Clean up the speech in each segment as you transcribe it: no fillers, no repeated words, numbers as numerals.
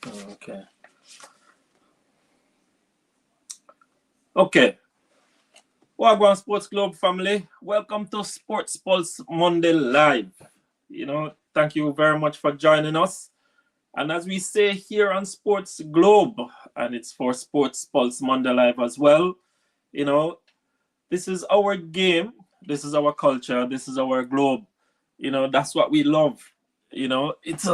Okay. Okay. Wagwan Sports Globe family, welcome to Sports Pulse Monday Live. Thank you very much for joining us. And as we say here on Sports Globe, and it's for Sports Pulse Monday Live as well, you know, this is our game, this is our culture, this is our globe. That's what we love. It's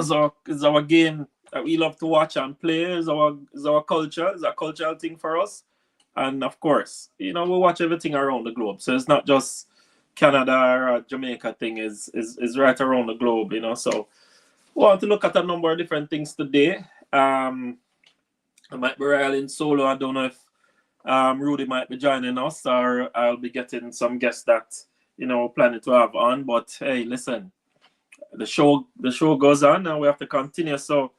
our game that we love to watch and play. It's our culture. It's a cultural thing for us. And of course, we watch everything around the globe. So it's not just Canada or Jamaica thing. Is right around the globe. So we want to look at a number of different things today. I might be in solo. I don't know if Rudy might be joining us, or I'll be getting some guests that planning to have on. But hey, listen, the show goes on, and we have to continue. So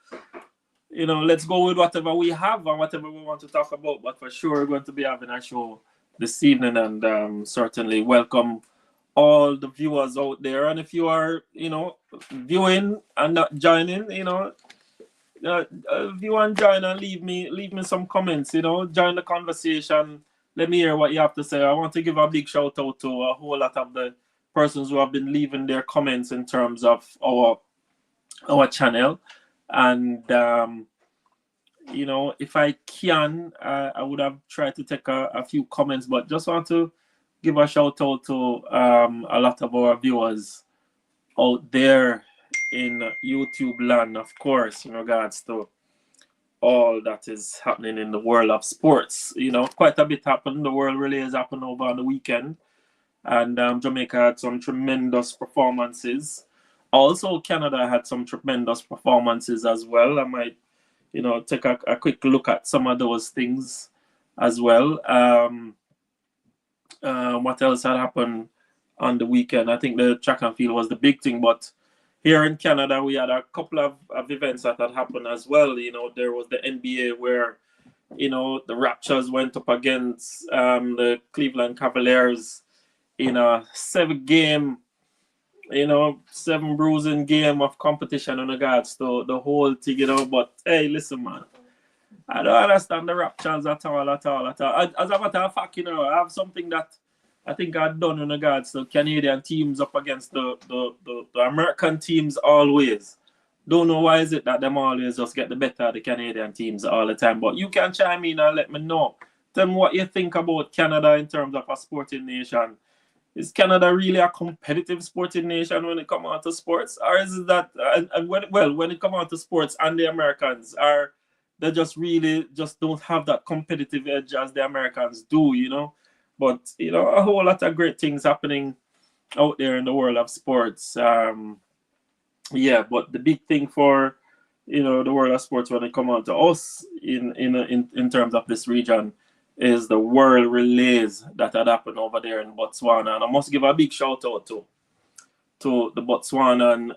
let's go with whatever we have and whatever we want to talk about. But for sure, we're going to be having a show this evening, and certainly welcome all the viewers out there. And if you are, viewing and not joining, if you want to join and leave me some comments, join the conversation. Let me hear what you have to say. I want to give a big shout out to a whole lot of the persons who have been leaving their comments in terms of our channel. And if I can, I would have tried to take a few comments, but just want to give a shout out to a lot of our viewers out there in YouTube land, of course, in regards to all that is happening in the world of sports. Quite a bit happened. The World Relays happened over on the weekend, and Jamaica had some tremendous performances. Also, Canada had some tremendous performances as well. I might, take a quick look at some of those things as well. What else had happened on the weekend? I think the track and field was the big thing, but here in Canada, we had a couple of events that had happened as well. There was the NBA where, the Raptors went up against the Cleveland Cavaliers in a 7-game, 7 bruising game of competition in regards to the whole thing, But hey, listen, man, I don't understand the Raptors at all. As a matter of fact, I have something that I think I've done in regards to Canadian teams up against the American teams always. Don't know why is it that them always just get the better of the Canadian teams all the time. But you can chime in and let me know. Tell me what you think about Canada in terms of a sporting nation. Is Canada really a competitive sporting nation when it comes out to sports? Or is it that, when it comes out to sports and the Americans, are they just don't have that competitive edge as the Americans do, But, a whole lot of great things happening out there in the world of sports. But the big thing for, the world of sports when it comes on to us in terms of this region is the World Relays that had happened over there in Botswana. And I must give a big shout out to the Botswanan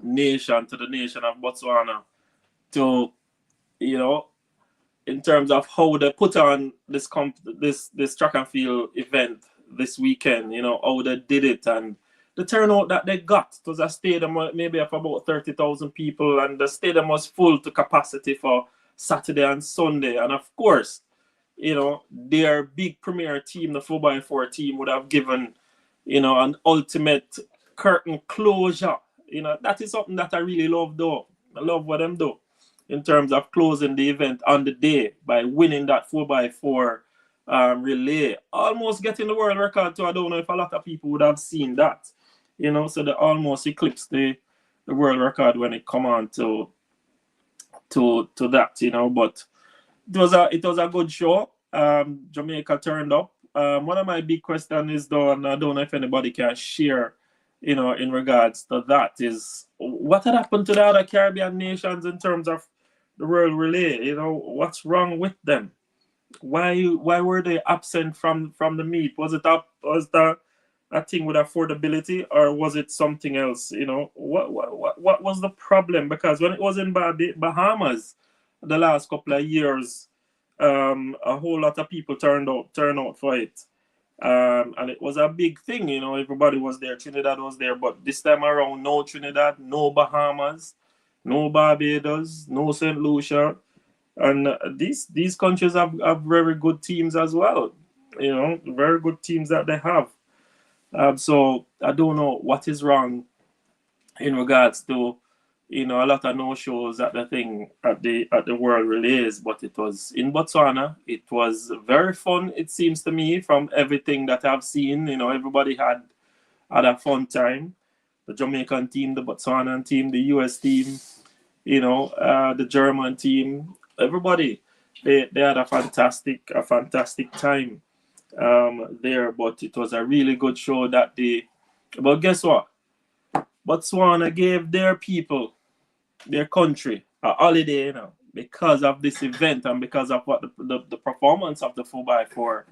nation, to the nation of Botswana, to, in terms of how they put on this track and field event this weekend, how they did it, and the turnout that they got. It was a stadium maybe of about 30,000 people, and the stadium was full to capacity for Saturday and Sunday. And of course, their big premier team, the 4x4 team, would have given, an ultimate curtain closure. That is something that I really love, though. I love what them do in terms of closing the event on the day by winning that 4x4 relay, almost getting the world record too. I don't know if a lot of people would have seen that, so they almost eclipsed the world record when it come on to that, but it was a good show. Jamaica turned up. One of my big questions is, though, and I don't know if anybody can share, in regards to that, is what had happened to the other Caribbean nations in terms of the World Relay? What's wrong with them? Why were they absent from the meet? Was that a thing with affordability, or was it something else? What was the problem? Because when it was in Bahamas the last couple of years, a whole lot of people turned out for it. And it was a big thing, everybody was there. Trinidad was there, but this time around, no Trinidad, no Bahamas, no Barbados, no St. Lucia. And these countries have very good teams as well. You know, very good teams that they have. So I don't know what is wrong in regards to, you know, a lot of no shows at the thing at the World Relays, but it was in Botswana. It was very fun. It seems to me from everything that I've seen. You know, everybody had a fun time. The Jamaican team, the Botswanan team, the US team, you know, the German team, everybody, they had a fantastic time there. But it was a really good show that day. But guess what? Botswana gave their people, their country, a holiday, you know, because of this event and because of what the performance of the 4x4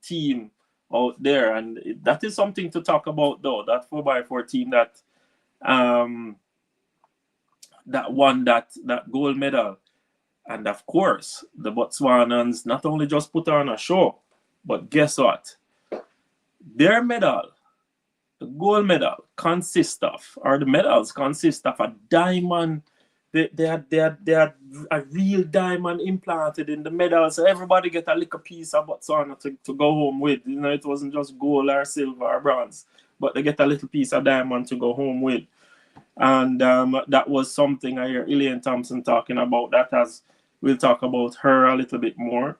team out there. And that is something to talk about, though. That 4x4 team um, that won that gold medal. And of course, the Botswanans not only just put on a show, but guess what? Their medal, the gold medal, the medals consist of a diamond. They had a real diamond implanted in the medal, so everybody get a little piece of Botswana to go home with. You know, it wasn't just gold or silver or bronze, but they get a little piece of diamond to go home with. And that was something I hear Elaine Thompson talking about. That, as we'll talk about her a little bit more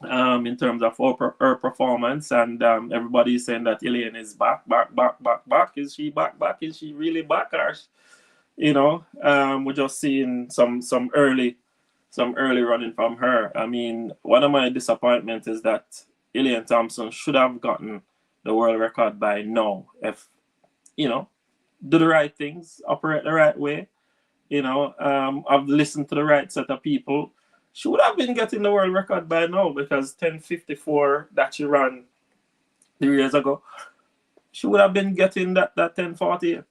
in terms of her performance. And everybody's saying that Elaine is back. Is she back? Is she really back? Or, you know, we're just seeing some early running from her. I mean, one of my disappointments is that Elaine Thompson should have gotten the world record by now. If, you know, do the right things, operate the right way, you know, I've listened to the right set of people. She would have been getting the world record by now, because 10:54 that she ran 3 years ago, she would have been getting that 10:40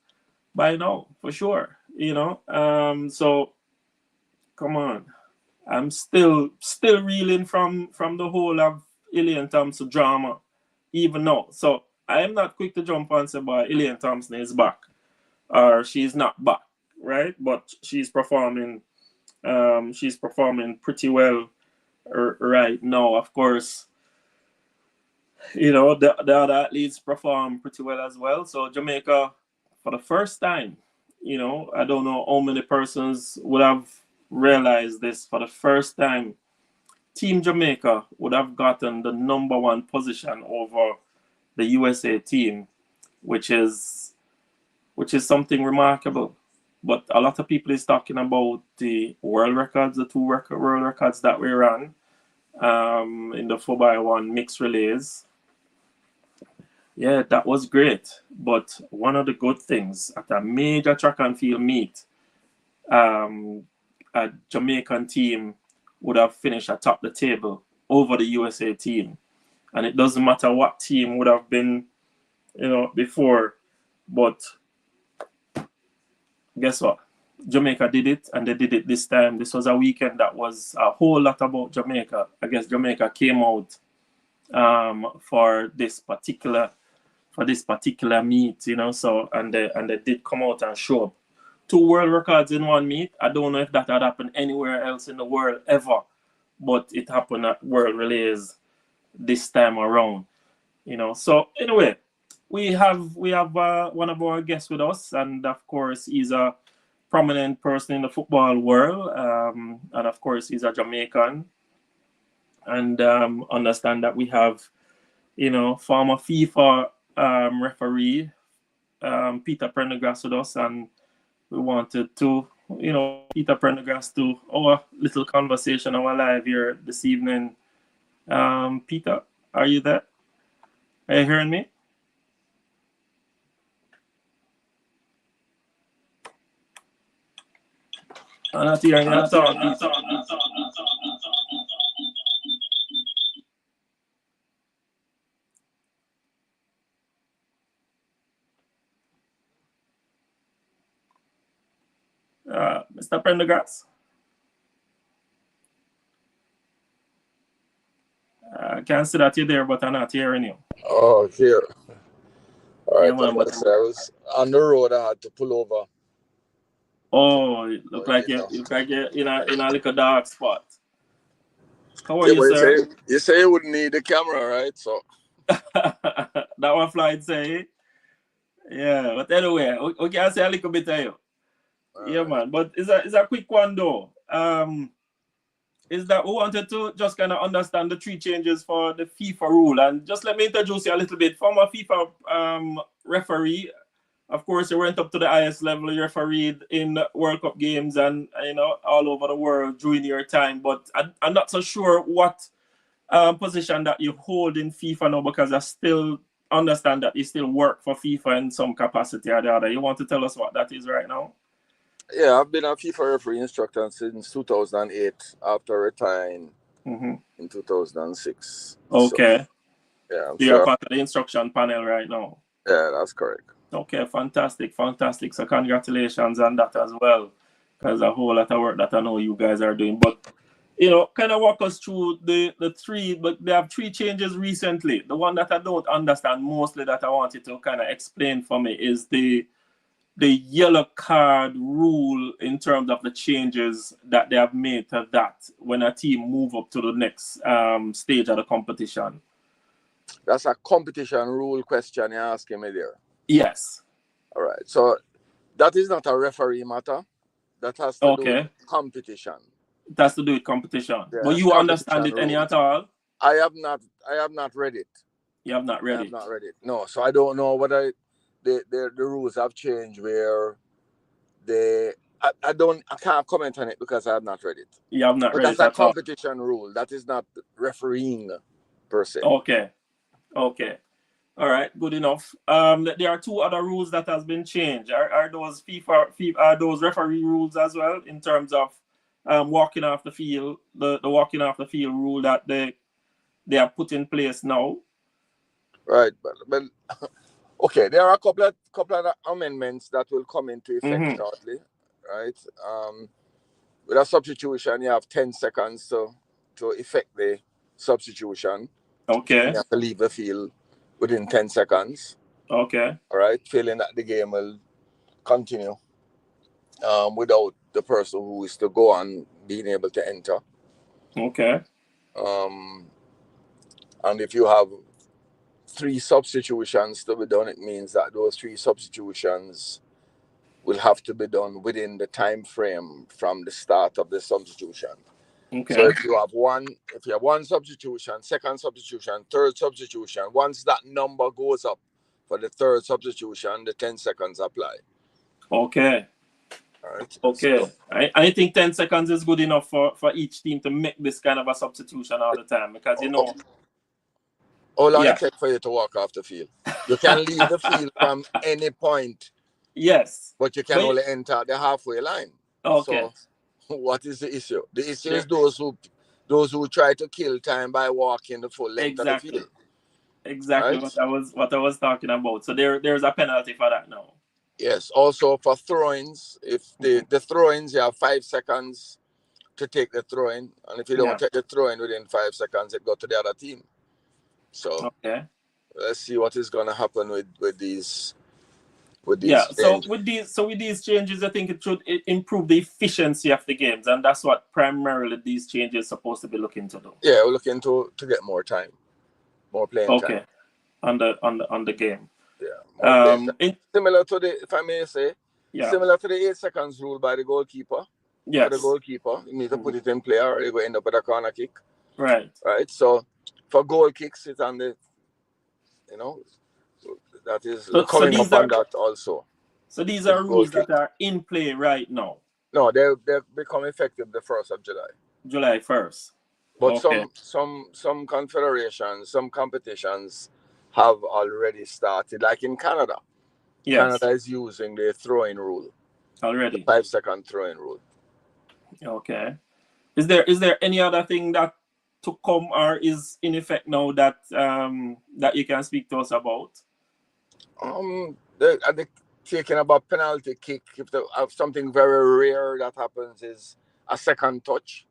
by now for sure, you know. So come on, I'm still reeling from the whole of Elaine Thompson drama even now. So I am not quick to jump on and say, boy, Elaine Thompson is back or she's not back, right? But she's performing pretty well right now. Of course, you know, the other athletes perform pretty well as well. So Jamaica, for the first time, you know, I don't know how many persons would have realized this. For the first time, Team Jamaica would have gotten the #1 position over the USA team, which is something remarkable. But a lot of people is talking about the world records, the two world records that we ran in the 4x1 mixed relays. Yeah, that was great. But one of the good things at a major track and field meet, a Jamaican team would have finished atop the table over the USA team. And it doesn't matter what team would have been, you know, before. But guess what? Jamaica did it, and they did it this time. This was a weekend that was a whole lot about Jamaica. I guess Jamaica came out for this particular meet, you know. So and they did come out and show up 2 world records in one meet. I don't know if that had happened anywhere else in the world ever, but it happened at World Relays this time around, you know. So anyway, we have one of our guests with us, and of course he's a prominent person in the football world, and of course he's a Jamaican, and understand that we have, you know, former FIFA referee Peter Prendergast with us, and we wanted to, you know, Peter Prendergast to our little conversation, our live here this evening. Peter, are you there? Are you hearing me? I'm not hearing you at all, Peter. Mr. Prendergast, I can see that you're there, but I'm not hearing you. Oh, here. All right, Yeah, man, but I was on the road. I had to pull over. Oh, it look But, like you you know. look like you're in a little dark spot. How are Yeah, you, but sir? you say you wouldn't need the camera, right? So That one flight say. Yeah, but anyway, we can say a little bit of you. all Yeah, right. man. But it's a quick one though. Is that we wanted to just kind of understand the three changes for the FIFA rule, and just let me introduce you a little bit. Former FIFA referee, of course, you went up to the highest level. You refereed in World Cup games and all over the world during your time. But I'm not so sure what position that you hold in FIFA now, because I still understand that you still work for FIFA in some capacity or the other. You want to tell us what that is right now? Yeah, I've been a FIFA referee instructor since 2008 after retiring in 2006. So, Okay. yeah, I'm You're sure. part of the instruction panel right now. Yeah, that's correct. Okay, fantastic. So congratulations on that as well. Because a whole lot of work that I know you guys are doing. But kind of walk us through the three, but they have three changes recently. The one that I don't understand mostly that I want you to kind of explain for me is the yellow card rule in terms of the changes that they have made to that when a team move up to the next stage of the competition. That's a competition rule question you're asking me there. Yes. All right. So that is not a referee matter. That has to do with Okay. competition. It has to do with competition. Yeah, But you understand competition it any rule. at all? I have not read it. You have not I read have it. not read it. No, so I don't know whether the rules have changed where I can't comment on it because I have not read it. You have not But read that's it a at all. competition rule. That is not refereeing per se. Okay. All right, good enough. There are two other rules that has been changed. Are those FIFA are those referee rules as well in terms of walking off the field, the walking off the field rule that they have put in place now? Right, but okay, there are a couple of amendments that will come into effect shortly, right? With a substitution, you have 10 seconds to effect the substitution. Okay. You have to leave the field within 10 seconds. Okay. All right, feeling that the game will continue without the person who is to go on being able to enter. Okay. And if you have 3 substitutions to be done, it means that those 3 substitutions will have to be done within the time frame from the start of the substitution. Okay. So if you have one substitution, second substitution, third substitution, once that number goes up for the third substitution, the 10 seconds apply. Okay. All right. Okay. So, I think 10 seconds is good enough for each team to make this kind of a substitution all the time, because how long yeah. it take for you to walk off the field? You can leave the field from any point. Yes. But you can only enter the halfway line. Okay. So what is the issue? The issue is those who try to kill time by walking the full length of the field. Exactly Right? what I was talking about. So there's a penalty for that now. Yes. Also for throw-ins, if the throw-ins, you have 5 seconds to take the throw-in, and if you don't take the throw-in within 5 seconds, it go to the other team. So let's see what is going to happen with these. So changes. with these changes, I think it should improve the efficiency of the games, and that's what primarily these changes are supposed to be looking to do. Yeah, we're looking to get more time, more playing time. Okay, on the game. Yeah, similar to the, if I may say, similar to the 8 seconds rule by the goalkeeper. Yes. For the goalkeeper, you need to put it in play, or you will end up with a corner kick. Right. So for goal kicks, it's on the, that is coming up on that also. So these are rules that are in play right now. No, they become effective the 1st of July. July 1st. But some confederations, some competitions have already started, like in Canada. Yes. Canada is using the throwing rule already. The 5 second throwing rule. Okay. Is there any other thing that to come or is in effect now that that you can speak to us about? They're taking about penalty kick. If they have something very rare that happens, is a second touch.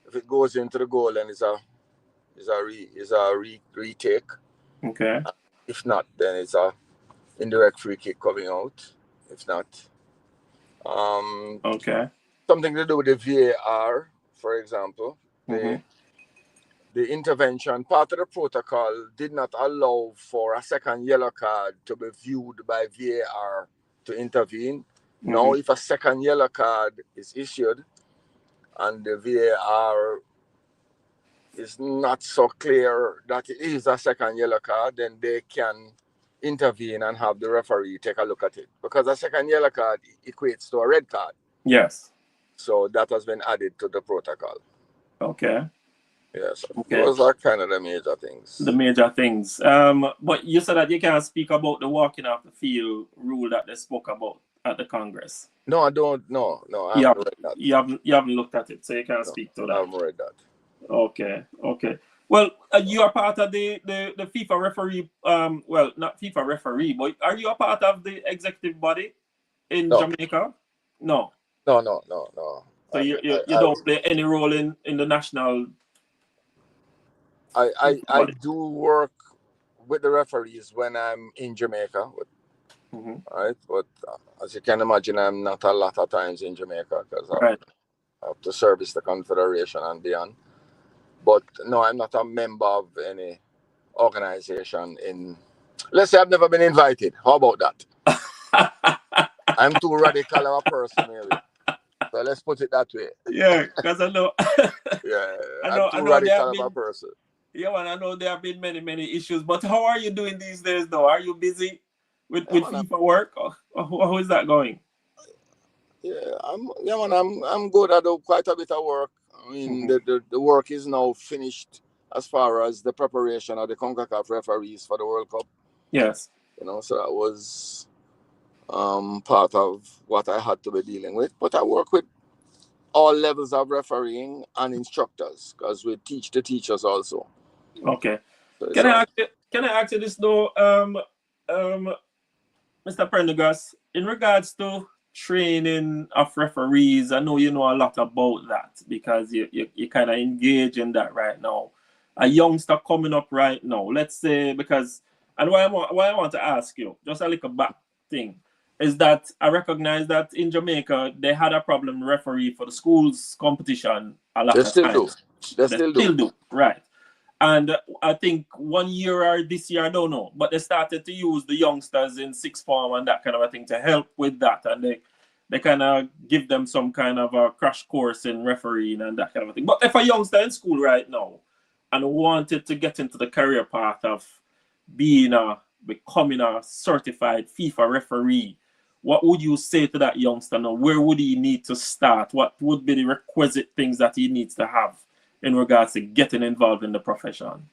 If it goes into the goal, then it's a retake. Okay. If not, then it's a indirect free kick coming out. If not, Okay. Something to do with the VAR, for example. The intervention, part of the protocol did not allow for a second yellow card to be viewed by VAR to intervene. Now, if a second yellow card is issued and the VAR is not so clear that it is a second yellow card, then they can intervene and have the referee take a look at it. Because a second yellow card equates to a red card. Yes. So that has been added to the protocol. Okay. Yes. Those are kind of the major things. The major things. But you said that you can't speak about the walking off the field rule that they spoke about at the Congress. No, I don't. No, I haven't read that. You haven't looked at it, so you can't speak to that. I haven't read that. Okay. Well, you are part of the FIFA referee. Well, not FIFA referee, but are you a part of the executive body in Jamaica? No. So you don't play any role in the national. I do work with the referees when I'm in Jamaica, right? But as you can imagine, I'm not a lot of times in Jamaica because I have to service the Confederation and beyond. But no, I'm not a member of any organization in. Let's say I've never been invited. How about that? I'm too radical of a person, maybe. So let's put it that way. Yeah, because I know. I'm too radical of a person. Yeah, and I know there have been many issues. But how are you doing these days, though? Are you busy with FIFA work? Or how is that going? Yeah, I'm good. I do quite a bit of work. I mean, the work is now finished as far as the preparation of the CONCACAF referees for the World Cup. Yes. So that was part of what I had to be dealing with. But I work with all levels of refereeing and instructors because we teach the teachers also. Okay. So can I ask you this though, Mr. Prendergast, in regards to training of referees? I know you know a lot about that because you kind of engage in that right now. A youngster coming up right now, let's say, because, and why I want to ask you, just a little back thing, is that I recognize that in Jamaica, they had a problem referee for the schools competition a lot of times. They still do. Right. And I think 1 year or this year, I don't know, but they started to use the youngsters in sixth form and that kind of a thing to help with that. And they kind of give them some kind of a crash course in refereeing and that kind of a thing. But if a youngster in school right now and wanted to get into the career path of becoming a certified FIFA referee, what would you say to that youngster now? Where would he need to start? What would be the requisite things that he needs to have in regards to getting involved in the profession?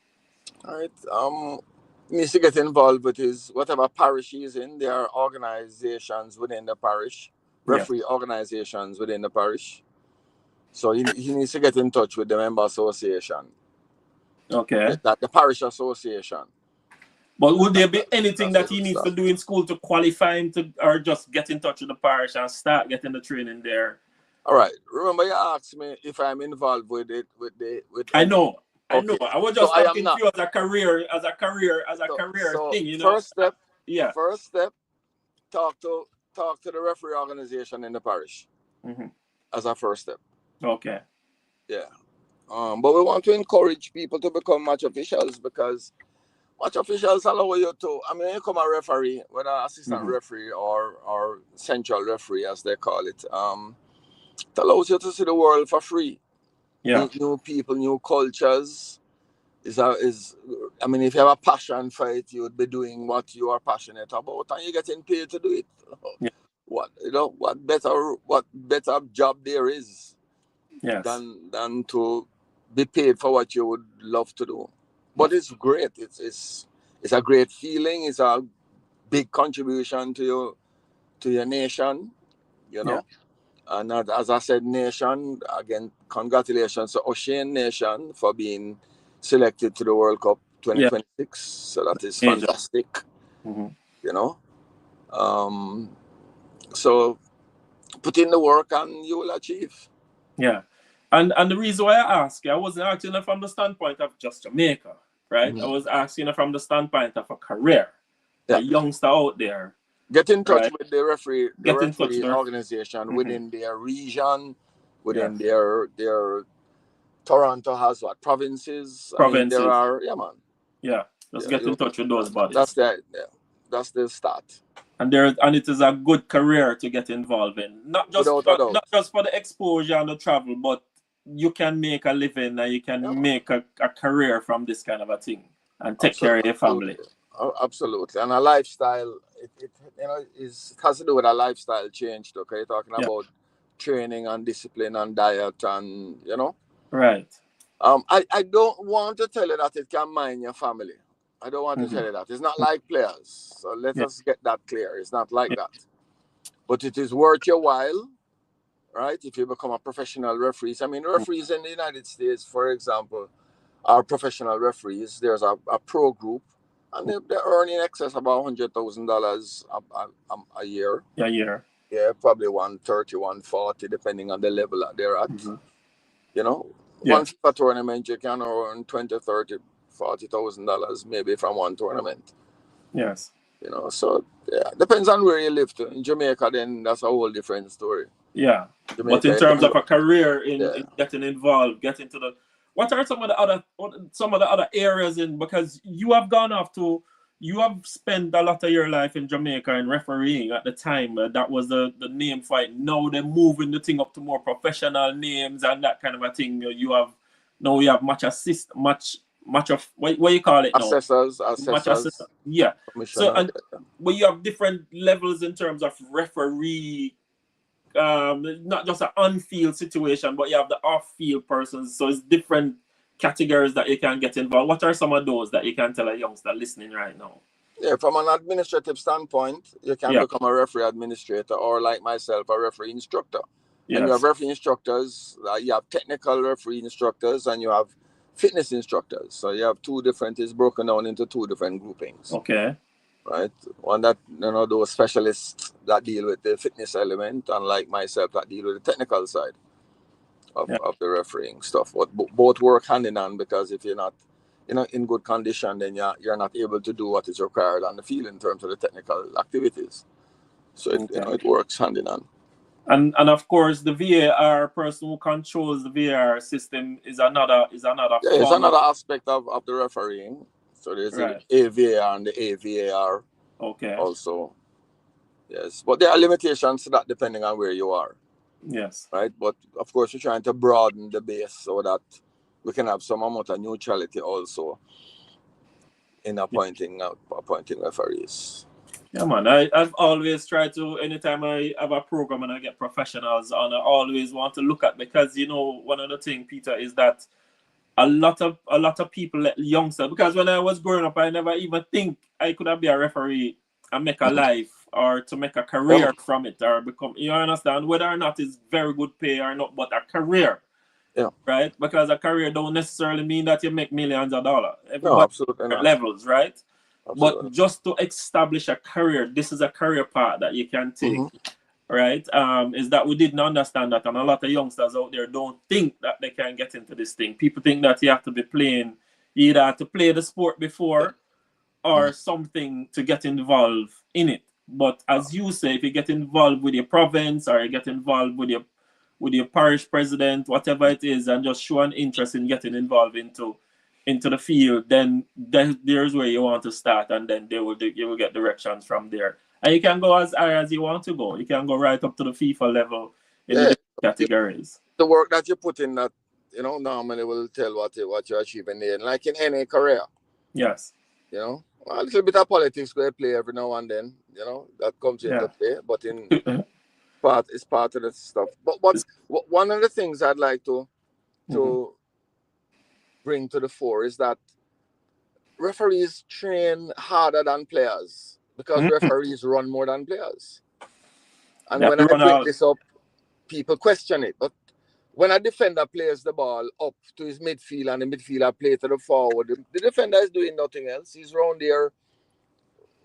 All right. Needs to get involved with his whatever parish he's in. There are organizations within the parish, referee organizations within the parish. So he needs to get in touch with the member association. Okay. The parish association. But would there be anything that he needs to do in school to qualify him to, or just get in touch with the parish and start getting the training there? All right. Remember, you asked me if I'm involved with it. I know. I was just talking to you as a career thing. First step. Talk to the referee organization in the parish. As a first step. Okay. Yeah. But we want to encourage people to become match officials because match officials allow you to. I mean, you become a referee, whether assistant referee or central referee, as they call it. It allows you to see the world for free. Yeah. Meet new people, new cultures. I mean, if you have a passion for it, you would be doing what you are passionate about, and you're getting paid to do it. Yeah. What better job there is than to be paid for what you would love to do. But it's great. It's a great feeling. It's a big contribution to your nation. Yeah. And as I said, nation, again, congratulations to Ocean Nation for being selected to the World Cup 2026. Yeah. So that is fantastic. So put in the work and you will achieve. Yeah. And the reason why I ask you, I wasn't asking you from the standpoint of just Jamaica, right? I was asking you from the standpoint of a career, a youngster out there. Get in touch right? with the referee organization mm-hmm. within their region, within their Toronto has what provinces? I mean, there are man. Yeah, just get in touch with those bodies. That's the start. And it is a good career to get involved in. Not just for the exposure and the travel, but you can make a living and you can make a career from this kind of a thing and take care of your family. Absolutely. And a lifestyle, it has to do with a lifestyle change, okay? You're talking about training and discipline and diet and, Right. I don't want to tell you that it can mind your family. I don't want to tell you that. It's not like players. So let us get that clear. It's not like that. But it is worth your while, right? If you become a professional referee. I mean, referees in the United States, for example, are professional referees. There's a pro group, and they're earning in excess of about $100,000 a year. A year. Yeah, probably 130, 140, depending on the level that they're at. One FIFA tournament, you can earn $20,000, $30,000, $40,000 maybe from one tournament. Yes. So depends on where you live. In Jamaica, then that's a whole different story. Yeah. Jamaica, but in terms of a career in getting involved, what are some of the other areas because you have gone off to, you have spent a lot of your life in Jamaica and refereeing at the time. That was the name for it. Now they're moving the thing up to more professional names and that kind of a thing. You have much of what you call it now? Assessors. Yeah. So but you have different levels in terms of referee. Not just an on-field situation, but you have the off-field persons. So it's different categories that you can get involved. What are some of those that you can tell a youngster listening right now? Yeah, from an administrative standpoint, you can become a referee administrator, or like myself, a referee instructor. Yes. And you have referee instructors, you have technical referee instructors, and you have fitness instructors. So you have it's broken down into two different groupings. Okay. Right, one that those specialists that deal with the fitness element, and like myself that deal with the technical side of the refereeing stuff. But both work hand in hand, because if you're not in good condition, then you're not able to do what is required on the field in terms of the technical activities. So it works hand in hand. And of course, the VAR person who controls the VAR system is another. It's another aspect of the refereeing. So there's the AVAR and the AVAR. Okay. Also, yes, but there are limitations to that depending on where you are. Yes. Right, but of course we're trying to broaden the base so that we can have some amount of neutrality also in appointing referees. Yeah, man. I've always tried to, anytime I have a program and I get professionals on, I always want to look at, because one of the things, Peter, is that a lot of people let youngsters, because when I was growing up, I never even think I could be a referee and make a life or to make a career from it or become, you understand, whether or not it's very good pay or not, but a career. Yeah. Right? Because a career don't necessarily mean that you make millions of dollars. No, absolutely not. Levels, right? Absolutely. But just to establish a career, this is a career path that you can take. Right, is that we didn't understand that, and a lot of youngsters out there don't think that they can get into this thing. People think that you have to be playing, you either have to play the sport before or something to get involved in it. But as you say, if you get involved with your province or you get involved with your parish president, whatever it is, and just show an interest in getting involved into the field, then there's where you want to start, and then you will get directions from there. And you can go as high as you want to go. You can go right up to the FIFA level in the categories. The work that you put in that, normally will tell what you're achieving there. Like in any career. Yes. A little bit of politics will play every now and then, that comes into play. But it's part of the stuff. But one of the things I'd like to bring to the fore is that referees train harder than players, because referees run more than players. And when I bring this up, people question it. But when a defender plays the ball up to his midfield and the midfielder play to the forward, the defender is doing nothing else. He's around there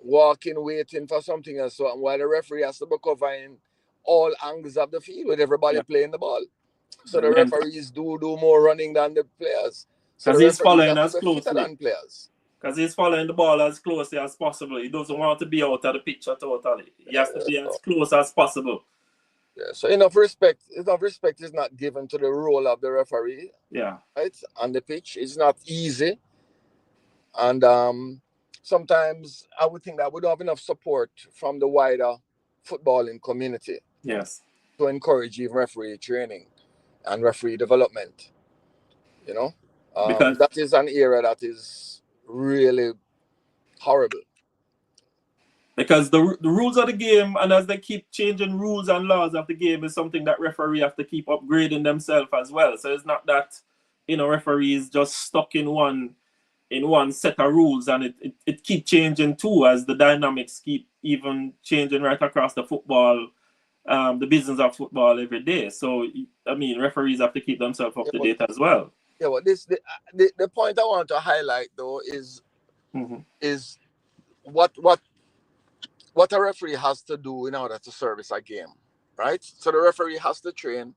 walking, waiting for something else. So while the referee has to be covering all angles of the field with everybody playing the ball. So the referees do more running than the players. So because he's following us closely. Than players. Because he's following the ball as closely as possible. He doesn't want to be out of the picture totally. He has to be as close as possible. Yeah, so enough respect is not given to the role of the referee. Yeah. Right? On the pitch. It's not easy. And sometimes I would think that we don't have enough support from the wider footballing community. Yes. To encourage even referee training and referee development. You know? Because that is an area that is really horrible. Because the rules of the game, and as they keep changing rules and laws of the game, is something that referee have to keep upgrading themselves as well. So it's not that, referees just stuck in one set of rules, and it keep changing too as the dynamics keep even changing right across the football, the business of football every day. So referees have to keep themselves up to date as well. Yeah, well, the point I want to highlight though is what a referee has to do in order to service a game, right? So the referee has to train.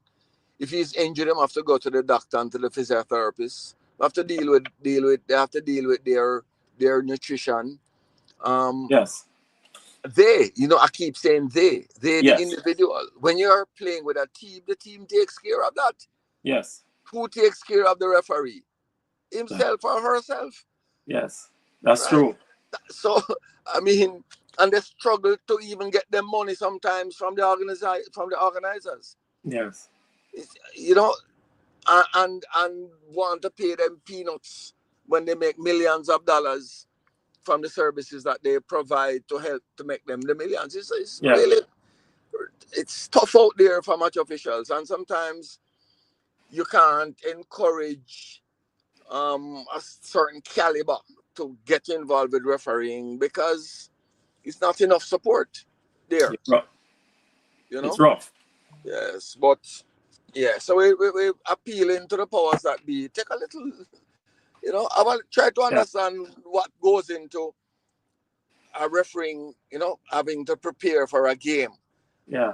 If he's injured, him have to go to the doctor and to the physiotherapist. They have to deal with their nutrition. Yes. I keep saying yes. The individual. When you're playing with a team, the team takes care of that. Yes. Who takes care of the referee? Himself or herself? Yes, that's true. So, and they struggle to even get them money sometimes from the organizers. Yes. And want to pay them peanuts when they make millions of dollars from the services that they provide to help to make them the millions. It's really, it's tough out there for match officials, and sometimes you can't encourage a certain caliber to get involved with refereeing because it's not enough support there. It's rough. It's rough. Yes, but yeah, so we appealing to the powers that be. Take a little, I will try to understand what goes into a refereeing, having to prepare for a game. Yeah.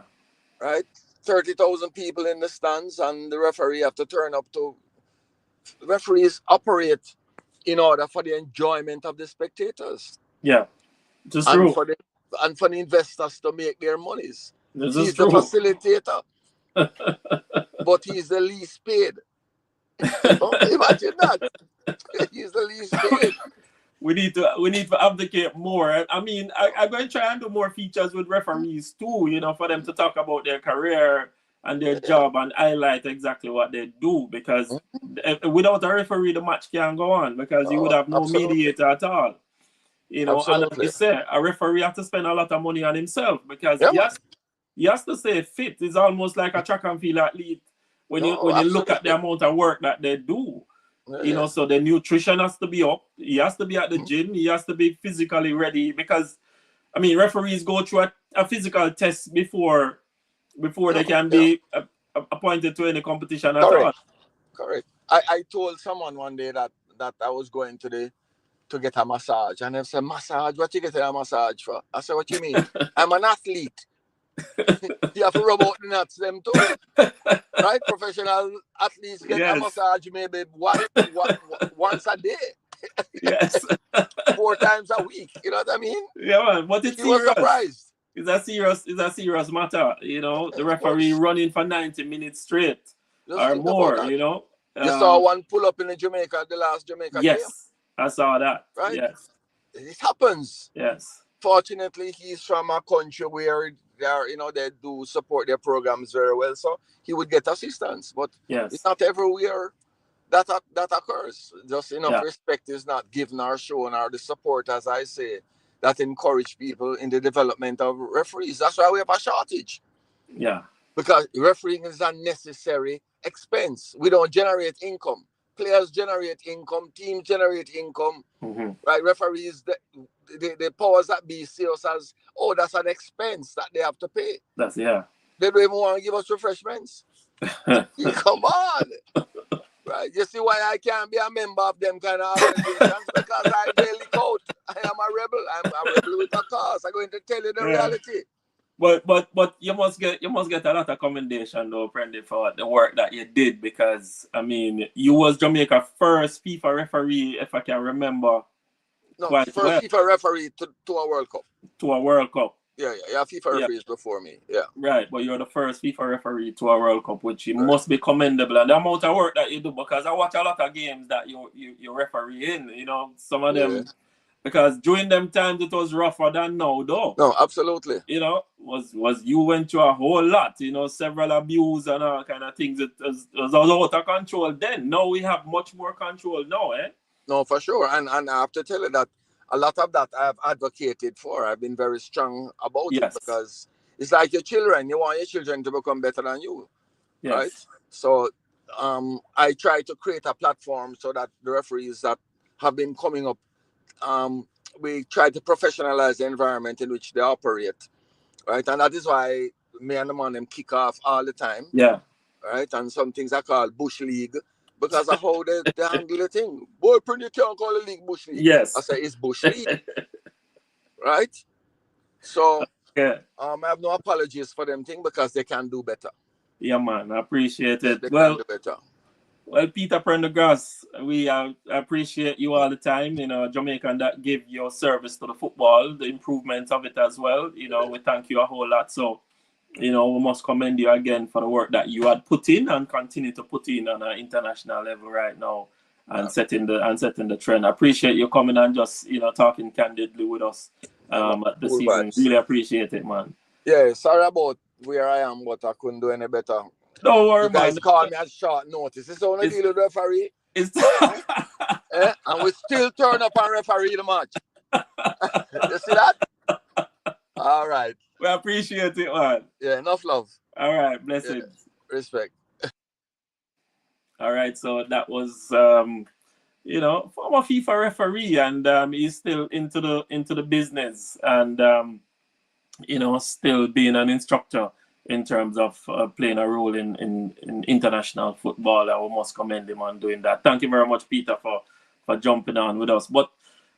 Right? 30,000 people in the stands, and the referee have to turn up to. Referees operate in order for the enjoyment of the spectators. Yeah, just true. And for the investors to make their monies. He's the facilitator, but he's the least paid. Imagine that. He's the least paid. We need to advocate more. I'm going to try and do more features with referees too, for them to talk about their career and their job and highlight exactly what they do, because without a referee the match can't go on, because you would have no mediator at all. And like you say, a referee has to spend a lot of money on himself, because he has to stay fit. It's almost like a track and field athlete when you look at the amount of work that they do. So the nutrition has to be up. He has to be at the gym. He has to be physically ready, because referees go through a physical test before they can be appointed to any competition at all. Correct. I told someone one day that I was going to get a massage, and they said, "Massage? What you get a massage for?" I said, "What you mean? I'm an athlete. You have to rub out the nuts them too, right? Professional athletes get a massage maybe once a day." Yes. 4 times a week. You know what I mean? Yeah, man. But it's serious. Was surprised. It's a serious matter. The referee running for 90 minutes straight or more. You saw one pull up in the last Jamaica game. Yes, I saw that. Right? Yes. It happens. Yes. Fortunately, he's from a country where they do support their programs very well, so he would get assistance. But it's not everywhere that occurs. Just enough respect is not given or shown, or the support, as I say, that encourage people in the development of referees. That's why we have a shortage. Yeah. Because refereeing is a necessary expense. We don't generate income. Players generate income. Teams generate income. Right? Referees, the powers that be see us as, that's an expense that they have to pay. They don't even want to give us refreshments. Come on. Right? You see why I can't be a member of them kind of organizations? Because I daily coach. I am a rebel. I'm a rebel with a cause. I'm going to tell you the reality. But you must get a lot of commendation though, Prendy, for the work that you did, because you was Jamaica's first FIFA referee, if I can remember, quite first well. FIFA referee to a World Cup. To a World Cup. Yeah. FIFA referees before me. Yeah. Right, but you're the first FIFA referee to a World Cup, which must be commendable. And the amount of work that you do, because I watch a lot of games that you referee in, you know, some of them, because during them times it was rougher than now, though. No, absolutely. You know, was you went through a whole lot, you know, several abuse and all kind of things. It was out of control then. Now we have much more control now, eh? No, for sure. And I have to tell you that a lot of that I have advocated for. I've been very strong about it, because it's like your children. You want your children to become better than you, right? So I try to create a platform so that the referees that have been coming up, we try to professionalize the environment in which they operate, right? And that is why me and the man them kick off all the time. Yeah. Right? And some things are called Bush League, because of how they handle the thing. Boy, you can't call the league Bush League. Yes. I say it's Bush League. Right? So I have no apologies for them thing, because they can do better. Yeah, man. I appreciate it. They can do better. Well, Peter Prendergast, we appreciate you all the time. You know, Jamaican that give your service to the football, the improvement of it as well. You know, we thank you a whole lot. So, you know, we must commend you again for the work that you had put in and continue to put in on an international level right now, and setting the trend. I appreciate you coming and just, you know, talking candidly with us at this evening. Really appreciate it, man. Yeah, sorry about where I am, but I couldn't do any better. Don't worry, you guys man. Call me at short notice. It's only deal with referee. And we still turn up and referee the match. You see that? All right. We appreciate it, man. Yeah, enough love. All right, blessings. Yeah, respect. All right, so that was you know, former FIFA referee, and he's still into the business, and you know, still being an instructor in terms of playing a role in international football. And we must commend him on doing that. Thank you very much, Peter, for jumping on with us. But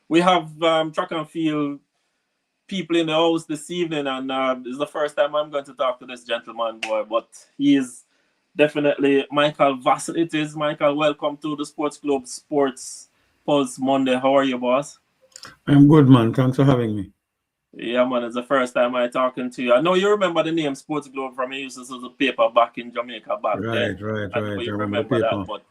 we have track and field people in the house this evening, and this is the first time I'm going to talk to this gentleman, boy, but he is definitely Michael Vassell. It is. Michael, welcome to the SportGlobe Sports Pulse Monday. How are you, boss? I'm good, man. Thanks for having me. Yeah, man, it's the first time I'm talking to you. I know you remember the name SportGlobe from me. Used to do the paper back in Jamaica back then. Right. I remember that, but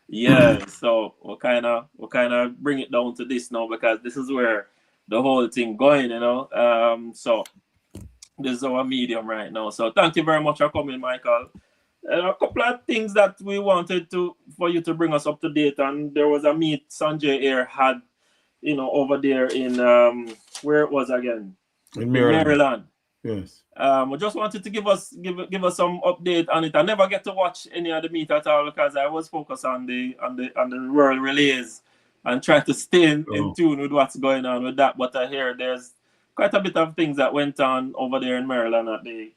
yeah, so we'll kind of bring it down to this now, because this is where the whole thing going, you know. So this is our medium right now. So thank you very much for coming, Michael. A couple of things that we wanted for you to bring us up to date, and there was a meet Sanjay Air had, you know, over there in where it was again? In Maryland. Yes. I just wanted to give us some update on it. I never get to watch any of the meet at all, because I was focused on the world relays and try to stay in tune with what's going on with that. But I hear there's quite a bit of things that went on over there in Maryland at the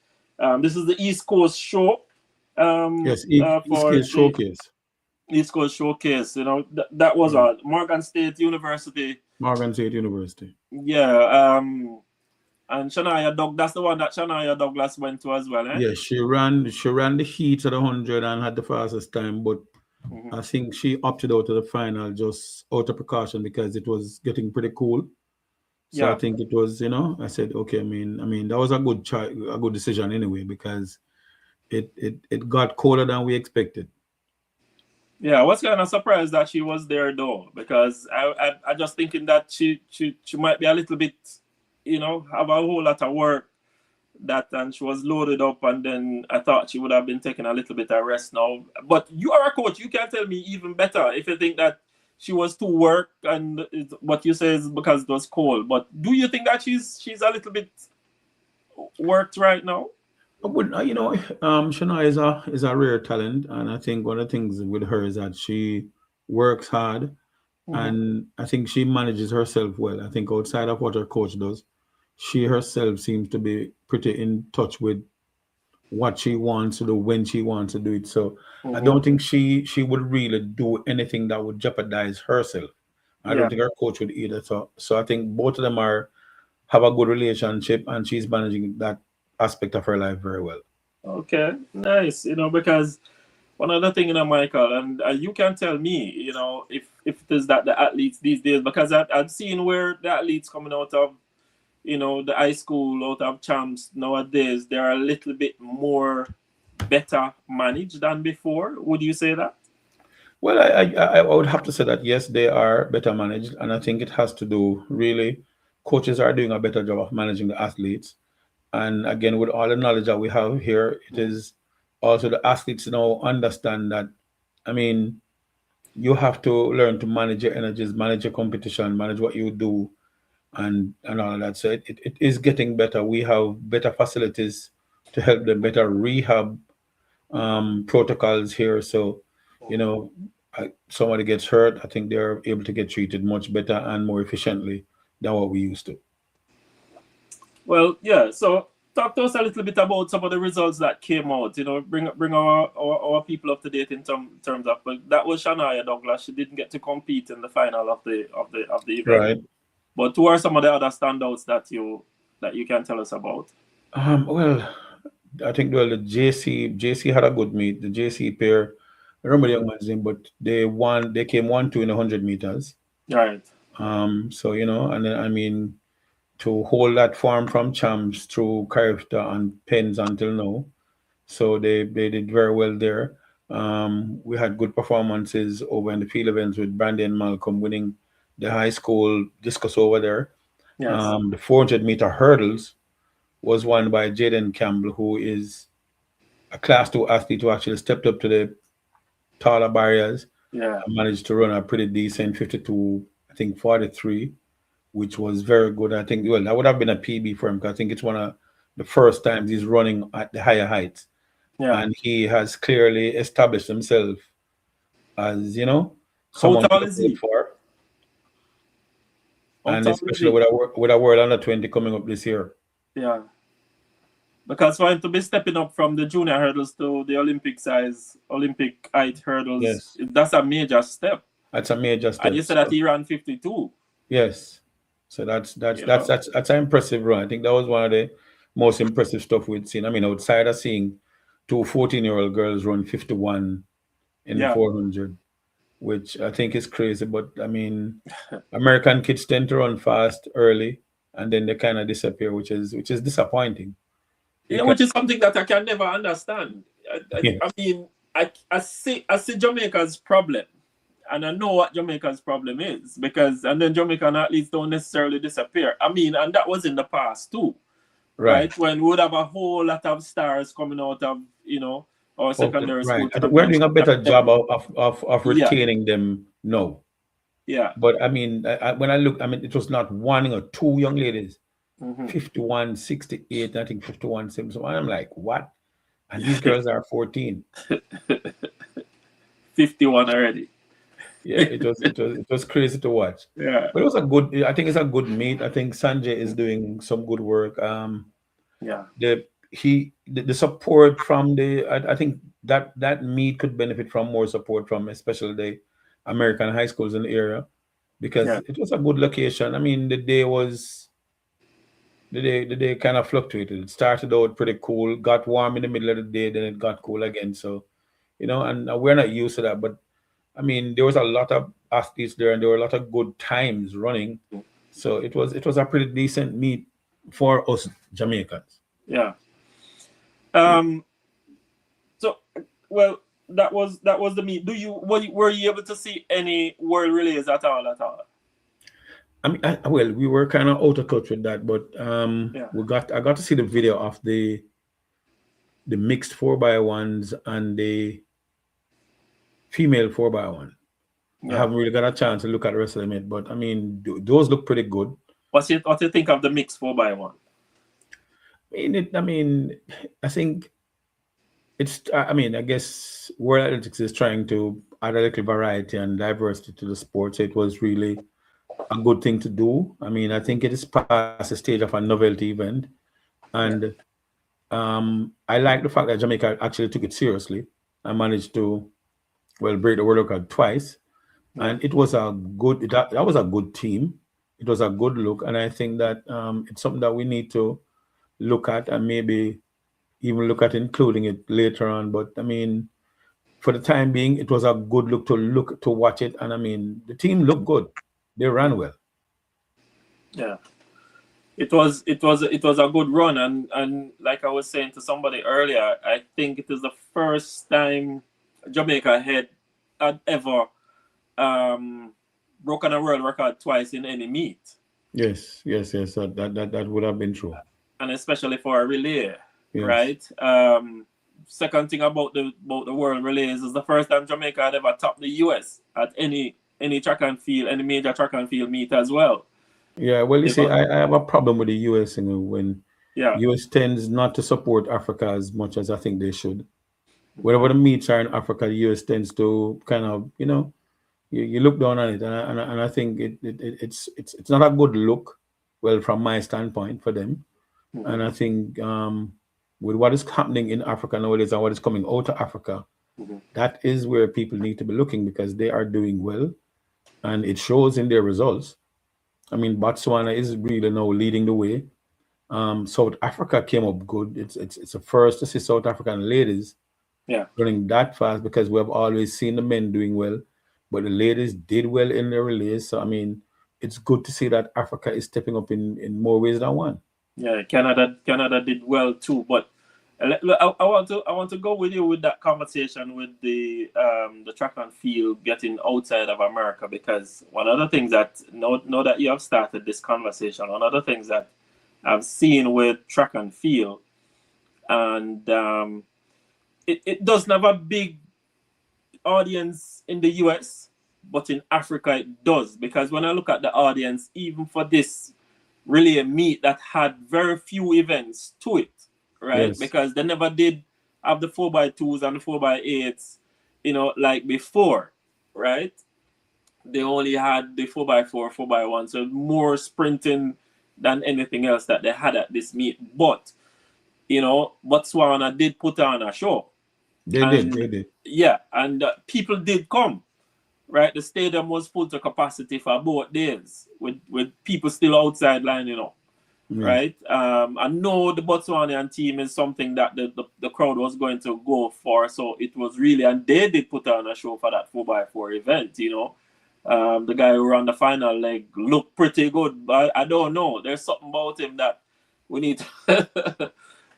this is the East Coast show. Yes, East Coast Showcase. East Coast Showcase, you know, that was Morgan State University. Yeah, and Shania Doug, that's the one that Shania Douglas went to as well, eh? Yeah, she ran the heat at 100 and had the fastest time, but I think she opted out of the final just out of precaution, because it was getting pretty cool. So I think it was, you know, I said, okay, I mean that was a good decision anyway, because it got colder than we expected. Yeah, I was kind of surprised that she was there though, because I just thinking that she might be a little bit, you know, have a whole lot of work and she was loaded up, and then I thought she would have been taking a little bit of rest now. But you are a coach, you can tell me even better if you think that she was too work, and what you say is because it was cold. But do you think that she's a little bit worked right now? You know, Shania is a rare talent, and I think one of the things with her is that she works hard, and I think she manages herself well. I think outside of what her coach does, she herself seems to be pretty in touch with what she wants to do when she wants to do it. So I don't think she would really do anything that would jeopardize herself. I don't think her coach would either. So I think both of them have a good relationship, and she's managing that aspect of her life very well. Okay, nice. You know, because one other thing, Michael, and you can tell me, if it is that the athletes these days, because I've seen where the athletes coming out of, the high school, out of champs nowadays, they're a little bit more better managed than before. Would you say that? Well, I would have to say that yes, they are better managed, and I think it has to do really. Coaches are doing a better job of managing the athletes, and again, with all the knowledge that we have here, it is also the athletes now understand that. I mean, you have to learn to manage your energies, manage your competition, manage what you do, and all of that. So it is getting better. We have better facilities to help them, better rehab protocols here. So, you know, somebody gets hurt, I think they're able to get treated much better and more efficiently than what we used to. Well, yeah. So talk to us a little bit about some of the results that came out. Bring our people up to date in terms of. But that was Shania Douglas. She didn't get to compete in the final of the event. Right. But who are some of the other standouts that you can tell us about? Well, I think the JC had a good meet. The JC pair, I remember the young man's name, but they came 1-2 in 100 meters. Right. So and then I mean, to hold that form from champs through character and pens until now. So they did very well there. We had good performances over in the field events with Brandy and Malcolm winning the high school discus over there. Yes. The 400-meter hurdles was won by Jaden Campbell, who is a class 2 athlete who actually stepped up to the taller barriers. Yeah. And managed to run a pretty decent 52, I think 43, which was very good. I think, well, that would have been a PB for him because I think it's one of the first times he's running at the higher heights. Yeah. And he has clearly established himself as, How someone tall to is look he? for. How And tall is especially he? with a World Under 20 coming up this year. Yeah. Because for him to be stepping up from the junior hurdles to the Olympic height hurdles, Yes. that's a major step. That's a major step. And you said that he ran 52. Yes. So that's an impressive run. I think that was one of the most impressive stuff we'd seen. I mean, outside of seeing two 14-year-old girls run 51 in the 400, which I think is crazy. But I mean, American kids tend to run fast early and then they kind of disappear, which is disappointing. Which is something that I can never understand. I mean, I see Jamaica's problem. And I know what Jamaica's problem is and then Jamaican athletes don't necessarily disappear. I mean, and that was in the past too, right? When we would have a whole lot of stars coming out of, our secondary school. Right. We're doing a better job of retaining them now. Yeah. But I mean, when I look, I mean, it was not one or two young ladies, 51, 68, I think 51, 7. So I'm like, what? And these girls are 14. 51 already. Yeah, it was crazy to watch. Yeah, but I think it's a good meet. I think Sanjay is doing some good work. Yeah, the support from I think that meet could benefit from more support from especially the American high schools in the area because it was a good location. I mean, the day kind of fluctuated. It started out pretty cool, got warm in the middle of the day, then it got cool again. So, and we're not used to that, but I mean, there was a lot of athletes there, and there were a lot of good times running. So it was a pretty decent meet for us Jamaicans. Yeah. So, well, that was the meet. Were you able to see any world relays at all? I mean, we were kind of out of touch with that, but I got to see the video of the mixed 4x1s and the female 4x1. I haven't really got a chance to look at the rest of them yet, but I mean, those look pretty good. What do you think of the mixed 4x1? I think it's. I mean, I guess World Athletics is trying to add a little variety and diversity to the sport. So it was really a good thing to do. I mean, I think it is past the stage of a novelty event, and I like the fact that Jamaica actually took it seriously and managed to break the world record twice. And it was a good. That was a good team. It was a good look, and I think that it's something that we need to look at and maybe even look at including it later on. But I mean, for the time being, it was a good look to watch it. And I mean, the team looked good. They ran well. Yeah. It was a good run, and like I was saying to somebody earlier, I think it is the first time Jamaica had ever broken a world record twice in any meet. Yes. That would have been true. And especially for a relay, yes. Right? Second thing about the world relays is the first time Jamaica had ever topped the US at any track and field, any major track and field meet as well. Yeah, well, you see, I have a problem with the US, when US tends not to support Africa as much as I think they should. Whenever the meets are in Africa, the US tends to kind of, you look down on it, and I think it's not a good look. Well, from my standpoint, for them, and I think with what is happening in Africa nowadays and what is coming out of Africa, that is where people need to be looking, because they are doing well, and it shows in their results. I mean, Botswana is really now leading the way. South Africa came up good. It's a first to see South African ladies running that fast, because we have always seen the men doing well, but the ladies did well in their relays. So I mean, it's good to see that Africa is stepping up in more ways than one. Yeah, Canada did well too, but I want to go with you with that conversation with the track and field getting outside of America, because one of the things that now that you have started this conversation, one of the things that I've seen with track and field, and it doesn't have a big audience in the US, but in Africa it does, because when I look at the audience, even for this really a meet that had very few events to it, right? Yes. Because they never did have the 4x2s and the 4x8s, like before, right? They only had the 4x4, 4x1, so more sprinting than anything else that they had at this meet. But, Botswana did put on a show. They did. Yeah, and people did come. Right, the stadium was full to capacity for both days, with people still outside lining up. Right, I know the Botswanian team is something that the crowd was going to go for, so it was really, and they did put on a show for that 4x4 event. The guy who ran the final leg looked pretty good, but I don't know. There's something about him that we need to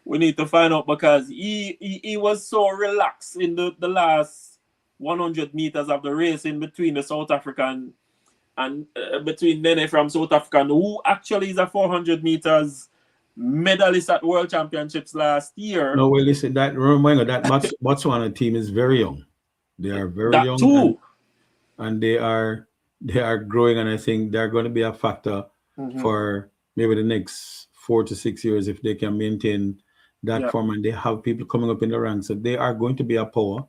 we need to find out, because he was so relaxed in the last 100 meters of the race in between the South African and between Nene from South Africa, who actually is a 400 meters medalist at World Championships last year. No, well, listen, that Botswana team is very young. They are very young too. And they are growing, and I think they're going to be a factor for maybe the next 4 to 6 years if they can maintain that form, and they have people coming up in the ranks. So they are going to be a power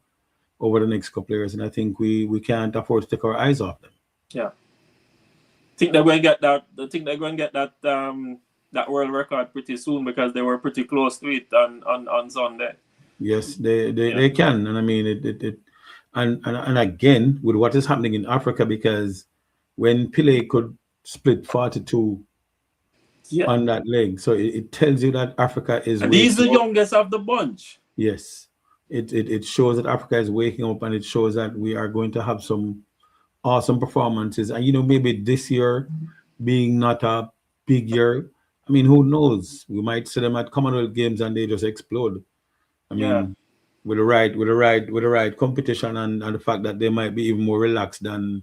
over the next couple of years, and I think we can't afford to take our eyes off them. Yeah, I think they're going to get that. I think they're going to get that world record pretty soon, because they were pretty close to it on Sunday. Yes, they can, and I mean it and again with what is happening in Africa, because when Pele could split 42 on that leg, so it tells you that Africa is. And he's the youngest of the bunch. Yes. It shows that Africa is waking up, and it shows that we are going to have some awesome performances. And, maybe this year being not a big year, I mean, who knows? We might see them at Commonwealth Games and they just explode. I mean, with the right competition and the fact that they might be even more relaxed than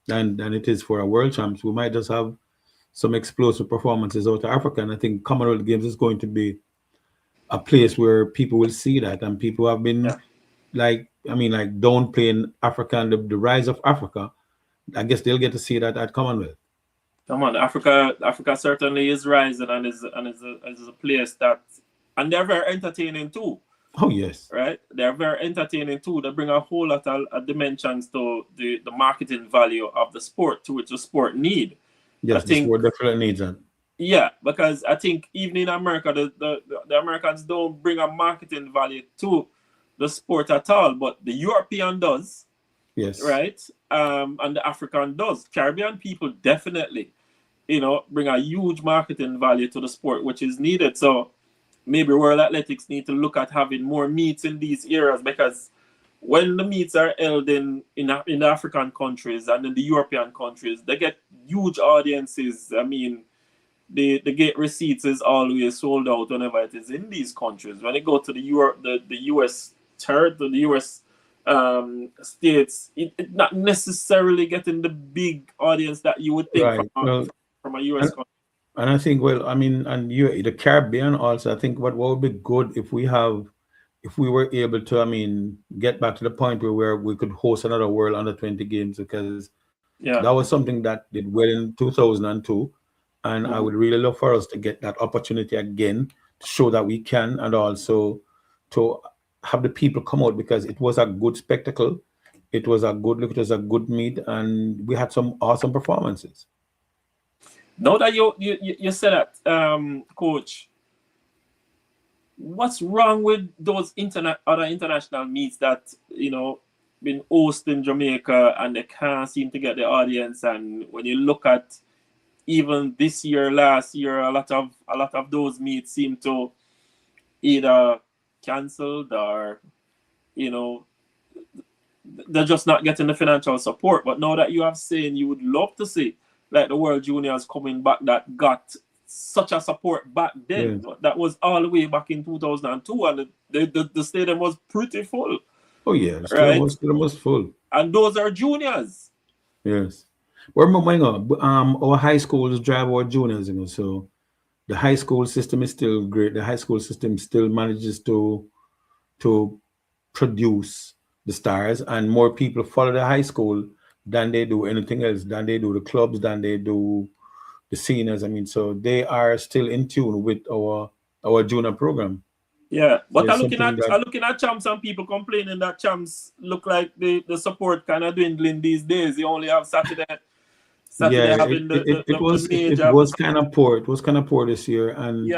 it is for a World Champs, we might just have some explosive performances out of Africa. And I think Commonwealth Games is going to be a place where people will see that, and people have been downplaying Africa and the rise of Africa. I guess they'll get to see that at Commonwealth. Come on, Africa certainly is rising, and is a place that, and they're very entertaining too. Oh yes, right. They're very entertaining too. They bring a whole lot of dimensions to the marketing value of the sport, to which the sport need. Yes, the sport definitely needs that. Yeah, because I think even in America, the Americans don't bring a marketing value to the sport at all, but the European does. Yes. Right? And the African does. Caribbean people definitely, bring a huge marketing value to the sport, which is needed. So maybe World Athletics need to look at having more meets in these areas, because when the meets are held in the African countries and in the European countries, they get huge audiences. I mean, the gate receipts is always sold out whenever it is in these countries. When they go to the US the US states, it not necessarily getting the big audience that you would think Right. from a US country. And I think, well, I mean, and the Caribbean also, I think what would be good if we were able to, I mean, get back to the point where we could host another World Under 20 games, because that was something that did well in 2002. And I would really love for us to get that opportunity again to show that we can, and also to have the people come out, because it was a good spectacle. It was a good look. It was a good meet, and we had some awesome performances. Now that you said that, Coach, what's wrong with those other international meets that been hosted in Jamaica and they can't seem to get the audience? And when you look at even this year, last year, a lot of those meets seem to either cancelled or they're just not getting the financial support. But now that you have saying you would love to see like the World Juniors coming back that got such a support back then, that was all the way back in 2002, and the stadium was pretty full. Oh yeah, the stadium was full. And those are juniors. Yes. Remember, our high schools drive our juniors, so the high school system is still great. The high school system still manages to produce the stars, and more people follow the high school than they do anything else, than they do the clubs, than they do the seniors. I mean, so they are still in tune with our junior program. Yeah, but I'm looking at champs and people complaining that champs look like the support kind of dwindling these days. You only have Saturday having it was kind of poor. It was kind of poor this year, and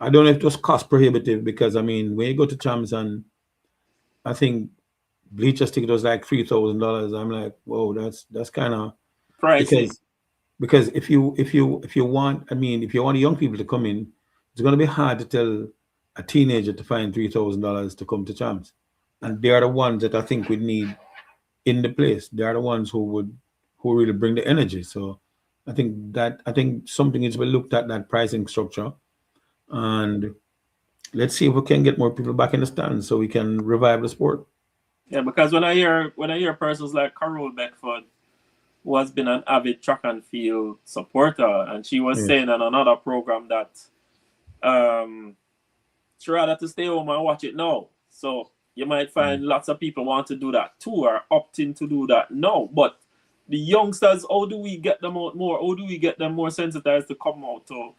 I don't know if it was cost prohibitive, because I mean, when you go to champs, and I think bleachers ticket was like $3,000. I'm like, whoa, that's kind of pricey. Because if you want, I mean, if you want young people to come in, it's going to be hard to tell a teenager to find $3,000 to come to champs, and they are the ones that I think we need in the place. They are the ones who really bring the energy. So I think something is to be looked at, that pricing structure, and let's see if we can get more people back in the stands so we can revive the sport. Yeah, because when I hear persons like Carol Beckford, who has been an avid track and field supporter, and she was saying on another program that she'd rather to stay home and watch it now. So you might find lots of people want to do that too, or opting to do that now. But the youngsters, how do we get them out more? How do we get them more sensitized to come out to,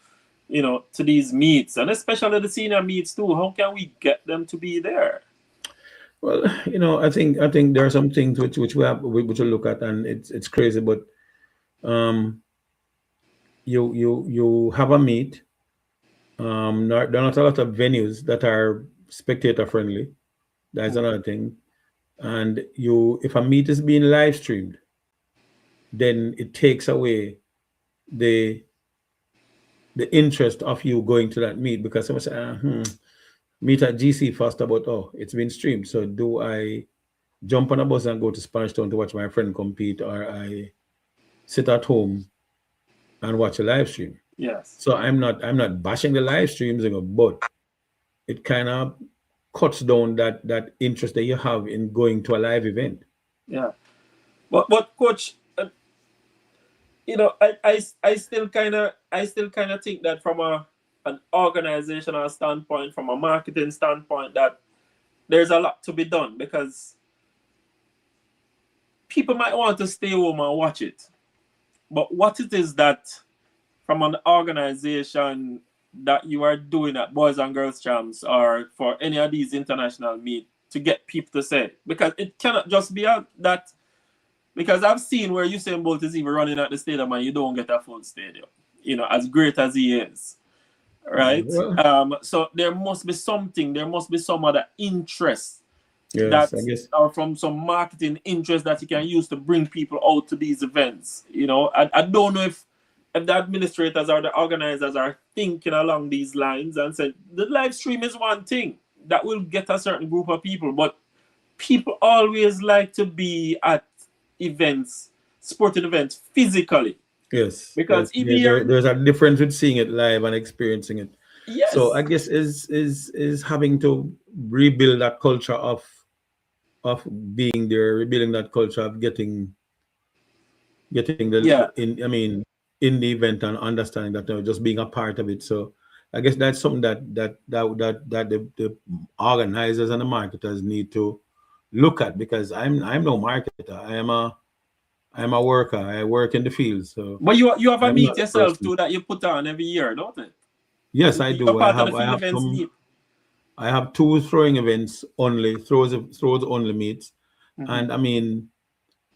to these meets, and especially the senior meets too? How can we get them to be there? Well, I think there are some things which we look at, and it's crazy, but you have a meet. There are not a lot of venues that are spectator friendly. That's another thing. And if a meet is being live streamed, then it takes away the interest of you going to that meet, because someone say, meet at GC faster, but it's been streamed. So do I jump on a bus and go to Spanish Town to watch my friend compete, or I sit at home and watch a live stream? Yes. So I'm not bashing the live streams, but it kind of cuts down that interest that you have in going to a live event. Yeah, but Coach, I still kind of think that from an organizational standpoint, from a marketing standpoint, that there's a lot to be done, because people might want to stay home and watch it, but what it is that from an organization that you are doing at Boys and Girls Champs, or for any of these international meet, to get people to say, because it cannot just be that, because I've seen where Usain Bolt is even running at the stadium and you don't get a full stadium, as great as he is, right? So there must be something, there must be some other interest, or from some marketing interest that you can use to bring people out to these events. I don't know if the administrators or the organizers are thinking along these lines and said the live stream is one thing that will get a certain group of people, but people always like to be at events, sporting events, physically. Yes, Because yes. even There's a difference with seeing it live and experiencing it. So yes, I guess is having to rebuild that culture of being there, rebuilding that culture of getting the yeah, in. I mean, in the event and understanding that just being a part of it. So I guess that's something that the organizers and the marketers need to look at, because I'm no marketer. I'm a worker. I work in the field, so but you have a I'm not meet the yourself person. too that you put on every year, don't it? Yes, I You're do. I part of the have I field have events some. meet. I have two throwing events only, throws only meets, Mm-hmm. and I mean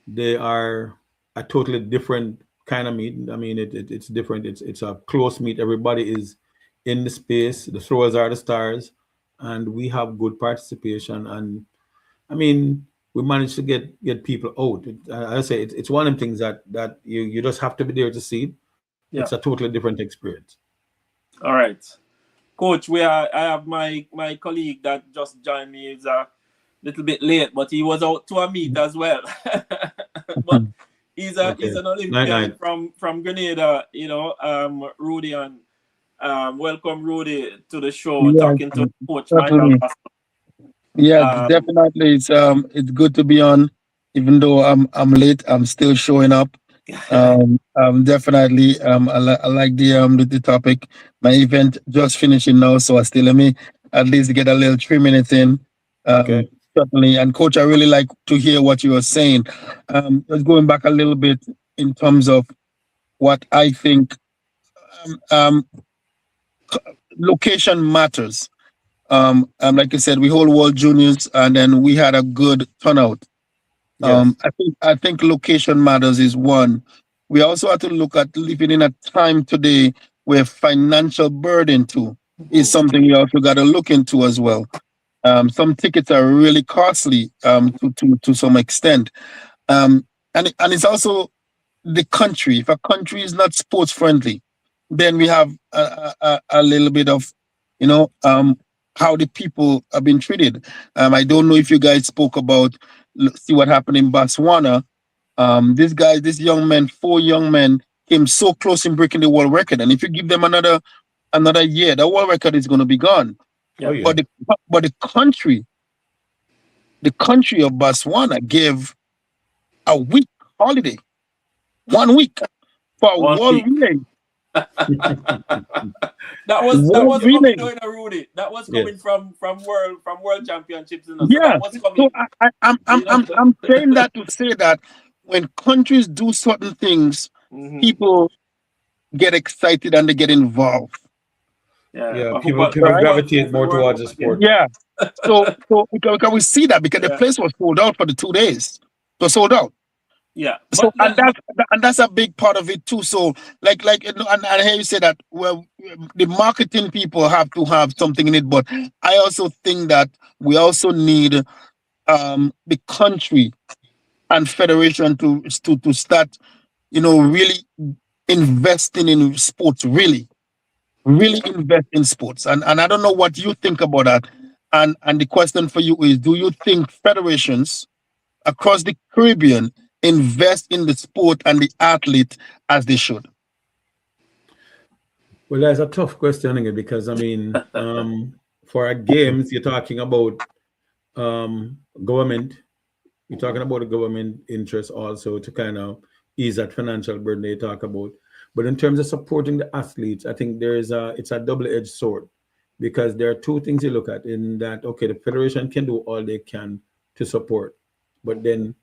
they are a totally different kind of meet. I mean it's different. It's a close meet. Everybody is in the space. The throwers are the stars, and we have good participation. And I mean we managed to get people out. I say it's one of the things that you just have to be there to see it. It's a Yeah. totally different experience. All right, Coach. I have my colleague that just joined me. He's a little bit late, but he was out to a meet as well. But he's Okay. an Night Olympian night. from Grenada. Rudy, and welcome Rudy to the show. Yes, Talking to Coach Michael certainly. Vassell. Yeah, Um, definitely. It's good to be on, even though I'm late. I'm still showing up. Definitely. I like the topic. My event just finishing now, so I still let me at least get a little 3 minutes in. Okay. Certainly. And coach, I really like to hear what you were saying. Just going back a little bit in terms of what I think. Um, Location matters. Like I said, we hold World Juniors, and then we had a good turnout. Yes. I think location matters is one. We also have to look at living in a time today where financial burden too is something you also got to look into as well. Some tickets are really costly to some extent, um, and it's also the country. If a country is not sports friendly, then we have a little bit of, you know, how the people have been treated. I don't know if you guys spoke about, see what happened in Botswana. This young man, 4 young men came so close in breaking the world record. And if you give them another year, the world record is going to be gone. Oh yeah. yeah. But the country of Botswana gave a week holiday, 1 week for a 1 week. world relay. That World was coming relay. though in a Rudy. That was coming Yes. from world championships, So Yeah. that was So coming. I'm You know. I'm I'm saying that to say that when countries do certain things, Hmm. people get excited and they get involved. Yeah. Yeah. But People who people Right? wants to go gravitate for the more World towards the Cup again? sport. Yeah. So because we see that because the Yeah. place was sold out for the 2 days. It was sold out. Yeah. So and that's a big part of it too. So and I hear you say that, well, the marketing people have to have something in it, but I also think that we also need the country and federation to start, really investing in sports, really Yeah. invest in sports. And I don't know what you think about that. And the question for you is, do you think federations across the Caribbean invest in the sport and the athlete as they should? Well, that's a tough question again, because I mean, for our games, you're talking about government. You're talking about the government interest also to kind of ease that financial burden they talk about. But in terms of supporting the athletes, I think it's a double-edged sword, because there are two things you look at in that. Okay, the federation can do all they can to support, but then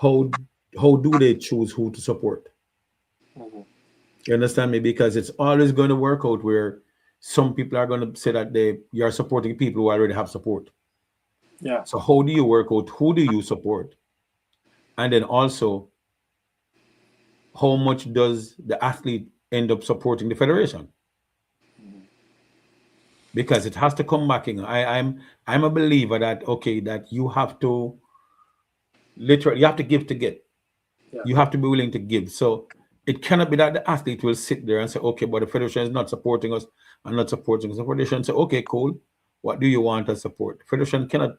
how how do they choose who to support? Mhm. You understand me? Because it's always going to work out where some people are going to say that you're supporting people who already have support. Yeah. So how do you work out who do you support? And then also, how much does the athlete end up supporting the federation? Because it has to come back in. I'm a believer that, okay, that you have to literally, you have to give to get. Yeah. You have to be willing to give. So it cannot be that the athlete will sit there and say, okay, but the federation is not supporting us and not supporting us. The federation say, okay, cool. What do you want as support? The federation cannot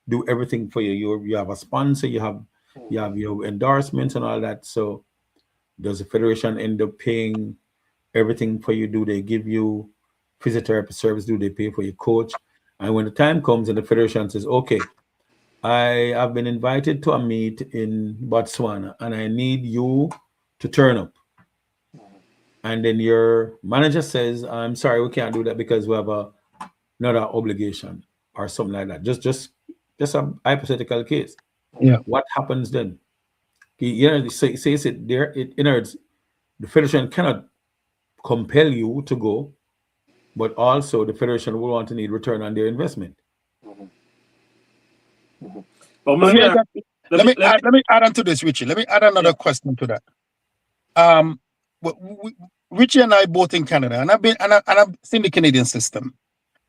do everything for you. You have a sponsor, you have your endorsements and all that. So does the federation end up paying everything for you? Do they give you physiotherapy service? Do they pay for your coach? And when the time comes and the federation says, okay, I have been invited to a meet in Botswana and I need you to turn up. And then your manager says, I'm sorry, we can't do that because we have another obligation or something like that. Just a hypothetical case. Yeah. What happens then? Says it there, in other words, the federation cannot compel you to go, but also the federation will want to need return on their investment. Well, let me add on to this, Richie. Let me add another question to that. Richie and I both in Canada, and I've seen the Canadian system,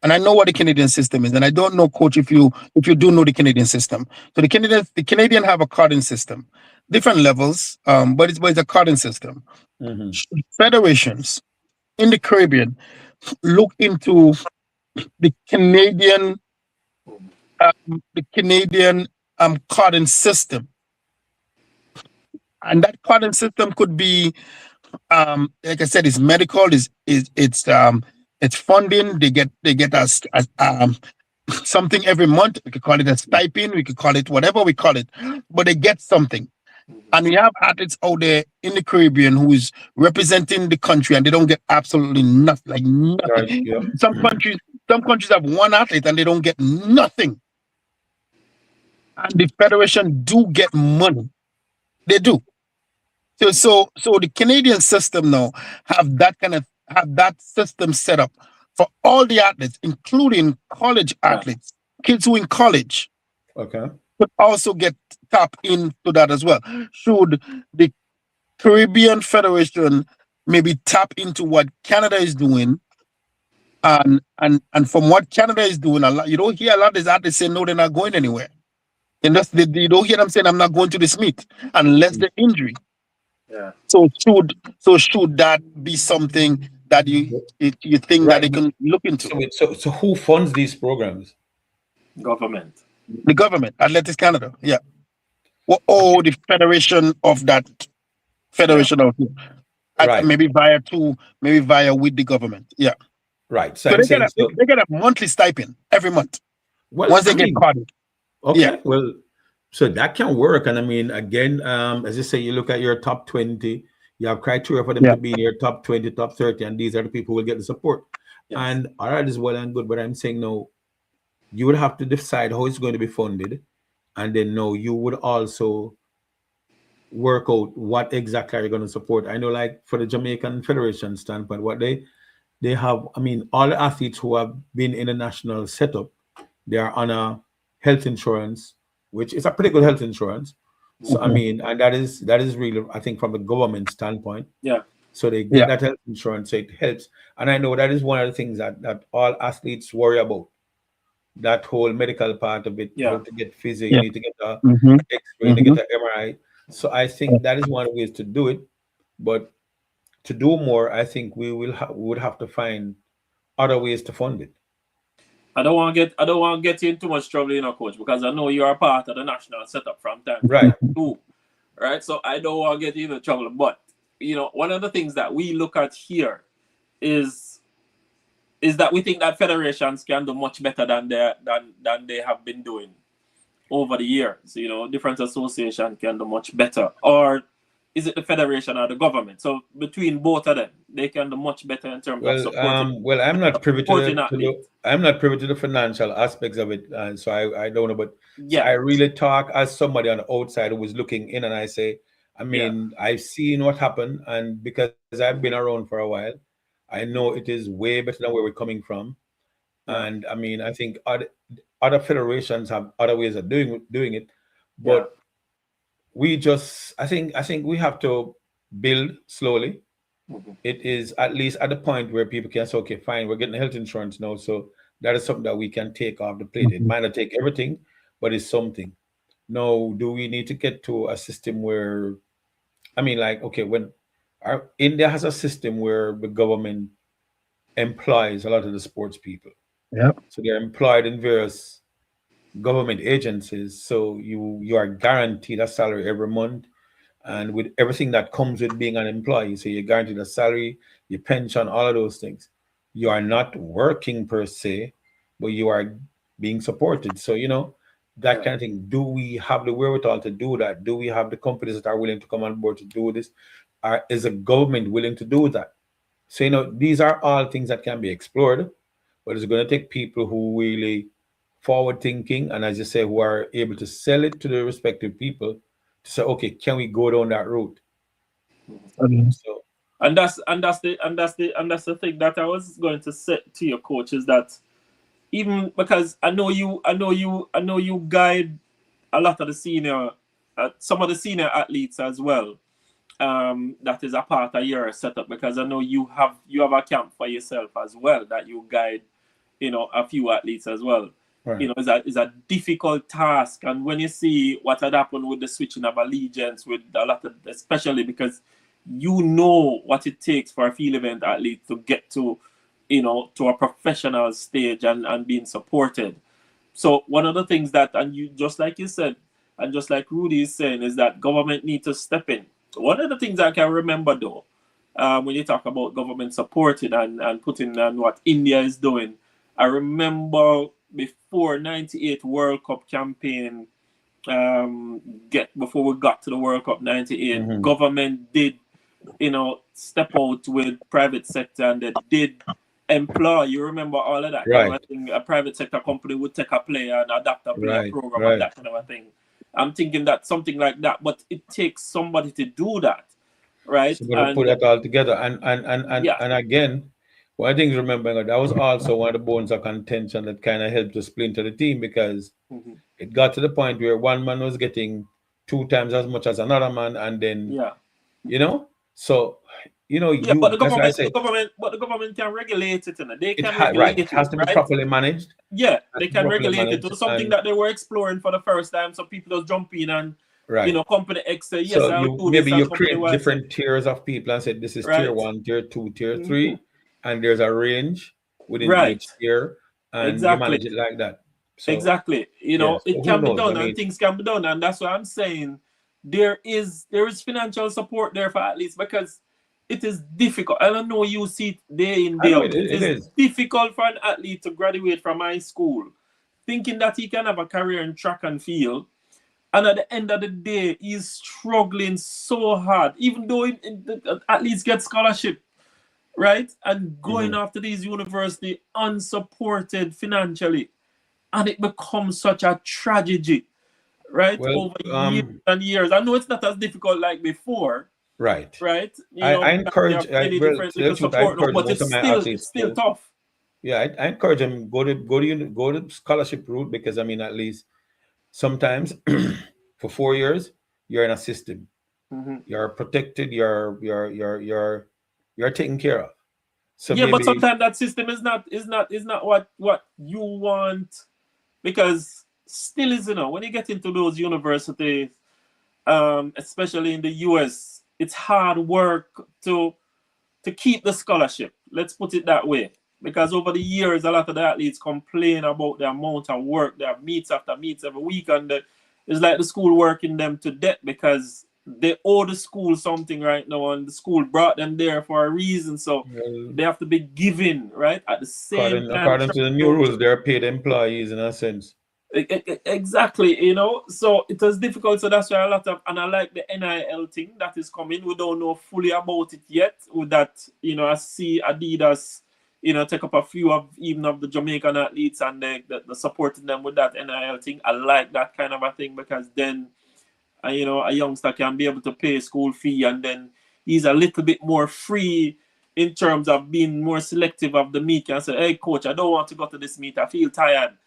and I know what the Canadian system is. And I don't know, Coach, if you do know the Canadian system. So the Canadian have a carding system, different levels, but it's a carding system. Federations in the Caribbean look into the Canadian carding system, and that carding system could be, like I said, it's medical, it's funding. They get us something every month. We could call it a stipend, we could call it whatever we call it, but they get something. And we have athletes out there in the Caribbean who is representing the country and they don't get absolutely nothing, like nothing. Right, yeah. Some countries have one athlete and they don't get nothing. And the federation do get money. They do. So the Canadian system now have that system set up for all the athletes, including college athletes, kids who in college. Okay. But also get tap into that as well. Should the Caribbean Federation maybe tap into what Canada is doing, and from what Canada is doing, a lot, you don't hear a lot of these athletes say no, they're not going anywhere. And you don't hear them saying I'm not going to this meet unless the injury. Yeah. So should that be something that you think that they can look into? So who funds these programs? Government. The government, Athletics Canada, yeah. Or the federation of that federation of right. Maybe via with the government, yeah. Right. So they get a monthly stipend every month. Well, once they get caught. Okay. Yeah. Well, so that can work. And I mean, again, as you say, you look at your top 20, you have criteria for them to be in your top 20, top 30, and these are the people who will get the support. Yes. And all right is well and good, but I'm saying no. You would have to decide how it's going to be funded, and then you would also work out what exactly are you going to support. I know, like for the Jamaican Federation standpoint, what they have, I mean, all the athletes who have been in a national setup, they are on a health insurance, which is a pretty good health insurance. So I mean, and that is really, I think, from the government standpoint. Yeah. So they get that health insurance, so it helps. And I know that is one of the things that all athletes worry about. That whole medical part of it, you have to get physio, you need to get a X-ray, to get an MRI. So I think that is one of the ways to do it. But to do more, I think we would have to find other ways to fund it. I don't want to get you in too much trouble, Coach, because I know you are part of the national setup from time right. too. Right. So I don't want to get you in trouble. But one of the things that we look at here is that we think that federations can do much better than they have been doing over the years. Different associations can do much better. Or is it the federation or the government? So between both of them, they can do much better in terms of supporting. Well, I'm not privy to the financial aspects of it, and so I don't know. But so I really talk as somebody on the outside who was looking in, and I say, I mean, I've seen what happened, and because I've been around for a while, I know it is way better than where we're coming from. And I mean, I think other federations have other ways of doing it, but we just, I think we have to build slowly. It is at least at the point where people can say, okay, fine, we're getting health insurance now, so that is something that we can take off the plate. It might not take everything, but it's something. Now, do we need to get to a system where, I mean, like, okay, when India has a system where the government employs a lot of the sports people. Yeah. So they're employed in various government agencies, so you are guaranteed a salary every month, and with everything that comes with being an employee, so you're guaranteed a salary, your pension, all of those things. You are not working per se, but you are being supported. So that kind of thing. Do we have the wherewithal to do that? Do we have the companies that are willing to come on board to do this? Is the government willing to do that? So these are all things that can be explored, but it's going to take people who really forward thinking, and as you say, who are able to sell it to the respective people to say, okay, can we go down that route? So, and that's the thing that I was going to say to your coach, is that even because I know you guide a lot of the senior, some of the senior athletes as well. That is a part of your setup, because I know you have a camp for yourself as well that you guide, a few athletes as well. right. It's a difficult task, and when you see what had happened with the switching of allegiance with a lot of, especially because what it takes for a field event athlete to get to a professional stage and being supported. So one of the things that, and you, just like you said, and just like Rudy is saying, is that government need to step in. One of the things I can remember though, when you talk about government supporting and putting on what India is doing, I remember before '98 World Cup campaign, before we got to the World Cup '98, government did, step out with private sector, and they did employ. You remember all of that kind of a thing. A private sector company would take a player and adapt a player program and that kind of a thing. I'm thinking that something like that, but it takes somebody to do that, right? So we're put that all together, and again, one thing to remember, that was also one of the bones of contention that kind of helped to splinter the team, because it got to the point where one man was getting 2 times as much as another man, and then so but the government can regulate it, and they can regulate it has to be properly managed. Yeah, they can regulate it. It was something that they were exploring for the first time, so people just jump in and company X say, yes, so I'll do maybe this, you create different tiers of people and say this is tier 1, tier 2, tier 3, and there's a range within each tier, and you manage it like that. So, exactly. It can be done, and things can be done, and that's what I'm saying. There is financial support there for athletes, because it is difficult. I don't know, you see it day in, day out. It is difficult for an athlete to graduate from high school thinking that he can have a career in track and field, and at the end of the day, he's struggling so hard, even though athletes get scholarship, right? And going after these universities unsupported financially. And it becomes such a tragedy, right? Over years and years. I know it's not as difficult like before. Right. I encourage, but it's still tough. Yeah, I encourage them go to scholarship route, because at least sometimes for 4 years you're in a system, you're protected, you're taken care of. So but sometimes that system is not what you want, because still is, when you get into those universities, especially in the US, it's hard work to keep the scholarship. Let's put it that way. Because over the years, a lot of the athletes complain about the amount of work. They have meets after meets every week, and it's like the school working them to death, because they owe the school something right now, and the school brought them there for a reason. So they have to be giving, right? At the same time. According to the new rules, they're paid employees in a sense. Exactly, so it was difficult. So that's why and I like the NIL thing that is coming. We don't know fully about it yet. With that, I see Adidas, take up a few of the Jamaican athletes, and the supporting them with that NIL thing. I like that kind of a thing, because then, a youngster can be able to pay school fee, and then he's a little bit more free in terms of being more selective of the meet. And say, hey, coach, I don't want to go to this meet. I feel tired.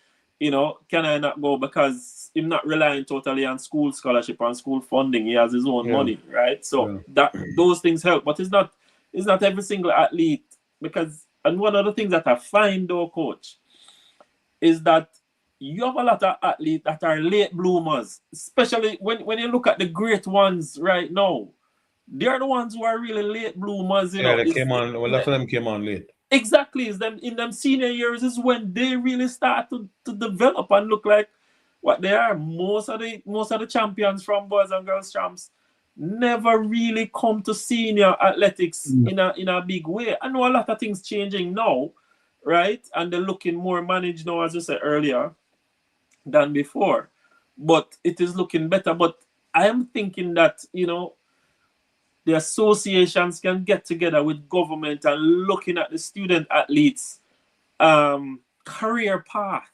Can I not go? Because he's not relying totally on school scholarship and school funding. He has his own money, right? So those things help, but it's not every single athlete. And one of the things that I find though, coach, is that you have a lot of athletes that are late bloomers, especially when you look at the great ones right now. They're the ones who are really late bloomers. They came on. Well, a lot of them came on late. Exactly. It's them in them senior years is when they really start to develop and look like what they are. Most of the champions from boys and girls champs never really come to senior athletics in a big way. I know a lot of things changing now, right? And they're looking more managed now, as you said earlier, than before. But it is looking better. But I am thinking that, you know, the associations can get together with government and looking at the student athletes career path,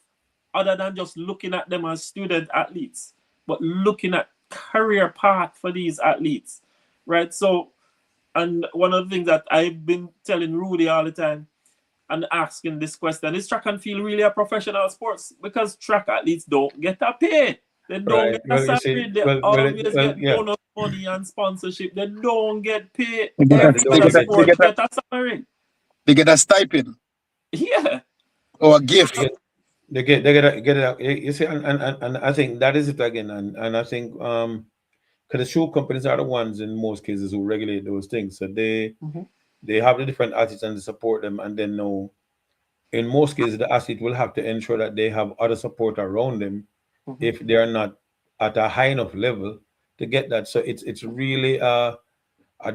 other than just looking at them as student athletes, but looking at career path for these athletes, right? So, and one of the things that I've been telling Rudy all the time and asking this question, is track and field really a professional sports? Because track athletes don't get a pay. They don't get a salary. They always get bonus money and sponsorship. They don't get paid. Every sport get a salary. They get a stipend. Yeah. Or a gift. They get it. You see, and I think that is it again. And I think because the shoe companies are the ones in most cases who regulate those things. So they have the different athletes and they support them, and then know in most cases the athlete will have to ensure that they have other support around them if they are not at a high enough level to get that. So it's really a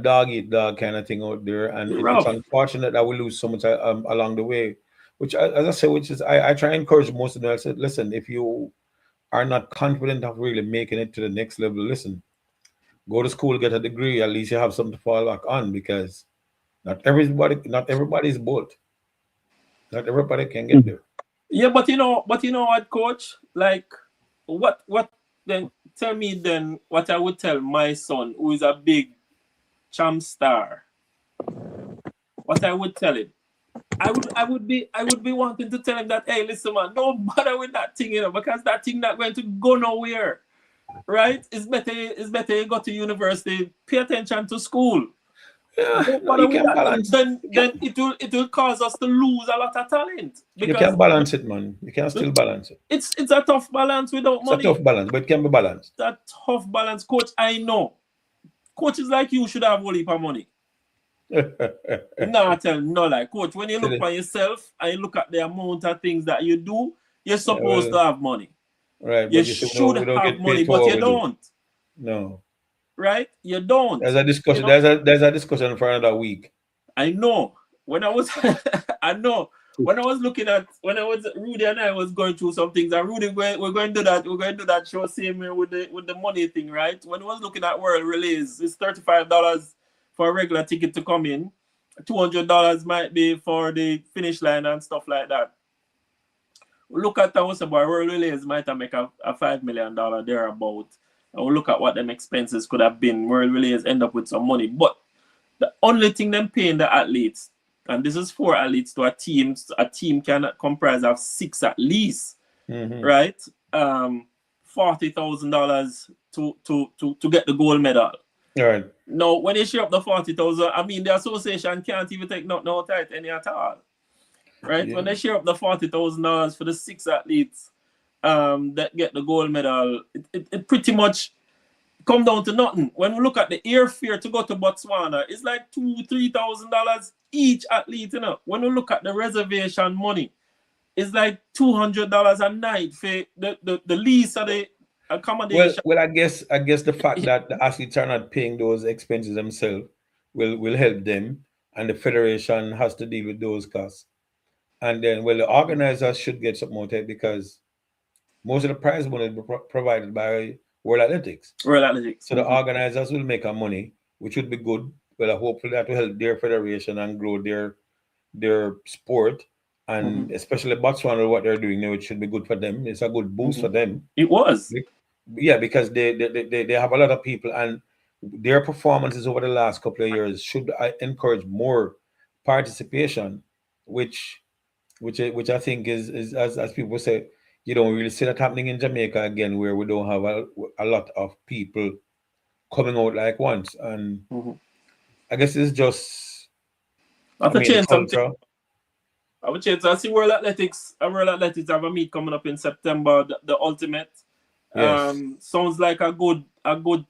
dog eat dog kind of thing out there, and it's unfortunate that we lose so much along the way. Which, as I say, I try and encourage most of them. I said, listen, if you are not confident of really making it to the next level, listen, go to school, get a degree. At least you have something to fall back on, because not everybody's both. Not everybody can get there. Yeah, but you know what, coach? Like, what then? Tell me then what I would tell my son, who is a big champ star. What I would tell him. I would be wanting to tell him that, hey, listen, man, don't bother with that thing, you know, because that thing not going to go nowhere, right? It's better you go to university, pay attention to school. Yeah, don't bother with that. Balance. Then it will cause us to lose a lot of talent. You can balance it, man. You can still balance it. It's a tough balance without money. It's a tough balance, but it can be balanced. It's a tough balance, coach. I know. Coaches like you should have a heap of money. Like, coach, when you look for yourself and you look at the amount of things that you do, you're supposed to have money. Right. You should have money, but you don't. No. Right? You don't. There's a discussion. You know? There's a discussion for another week. I know. When I was Rudy and I was going through some things, and Rudy, we're going to do that show same way with the money thing, right? When I was looking at World Relays, it's $35 for a regular ticket to come in. $200 might be for the finish line and stuff like that. Look at that, what's about World Relays might have make a $5 million thereabout. And we'll look at what them expenses could have been. World Relays end up with some money. But the only thing them paying the athletes, and this is 4 athletes to a team cannot comprise of 6 at least, right? $40,000 to get the gold medal. All right. Now, when you share up the 40,000, I mean, the association can't even take nothing out of it any at all, right? Yeah. When they share up the $40,000 for the 6 athletes that get the gold medal, it pretty much come down to nothing. When we look at the airfare to go to Botswana, it's like $2,000-$3,000 each athlete, you know. When we look at the reservation money, it's like $200 a night for the lease of the accommodation. Well, I guess the fact that the athletes are not paying those expenses themselves will help them, and the federation has to deal with those costs. And then, the organizers should get something out of it, because most of the prize money will be provided by World Athletics. So the organizers will make money, which would be good. Well, hopefully that will help their federation and grow their sport. And especially Botswana, what they're doing now, it should be good for them. It's a good boost for them. It was. Yeah, because they have a lot of people, and their performances over the last couple of years should encourage more participation, which I think is as people say, you don't really see that happening in Jamaica again, where we don't have a lot of people coming out like once. And I guess it's just I would change something. I would change. I see World Athletics have a meet coming up in September, the ultimate. Yes. Sounds like a good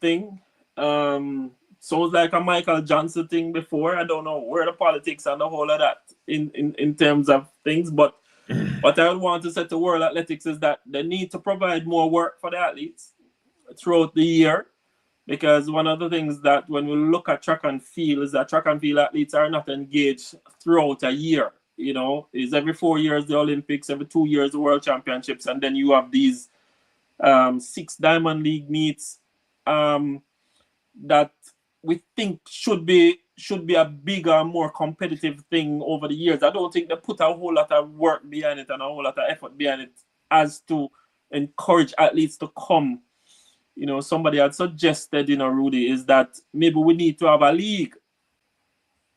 thing. Sounds like a Michael Johnson thing before. I don't know where the politics and the whole of that in terms of things, but what I would want to say to World Athletics is that they need to provide more work for the athletes throughout the year, because one of the things that when we look at track and field is that track and field athletes are not engaged throughout a year. You know, is every 4 years the Olympics, every 2 years the World Championships, and then you have these 6 Diamond League meets that we think should be a bigger, more competitive thing over the years. I don't think they put a whole lot of work behind it and a whole lot of effort behind it as to encourage athletes to come. You know, somebody had suggested, Rudy, is that maybe we need to have a league,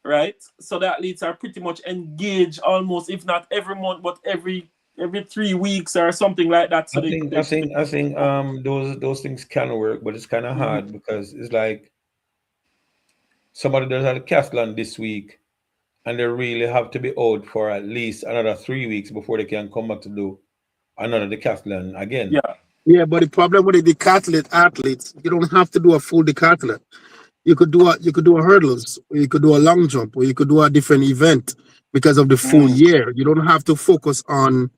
right? So the athletes are pretty much engaged almost, if not every month, but every 3 weeks or something like that. So I think those things can work, but it's kind of hard because it's like somebody does a decathlon this week and they really have to be out for at least another 3 weeks before they can come back to do another decathlon again. Yeah, but the problem with the decathlete athletes, you don't have to do a full decathlon. You could do a hurdles, or you could do a long jump, or you could do a different event because of the full year. You don't have to focus on,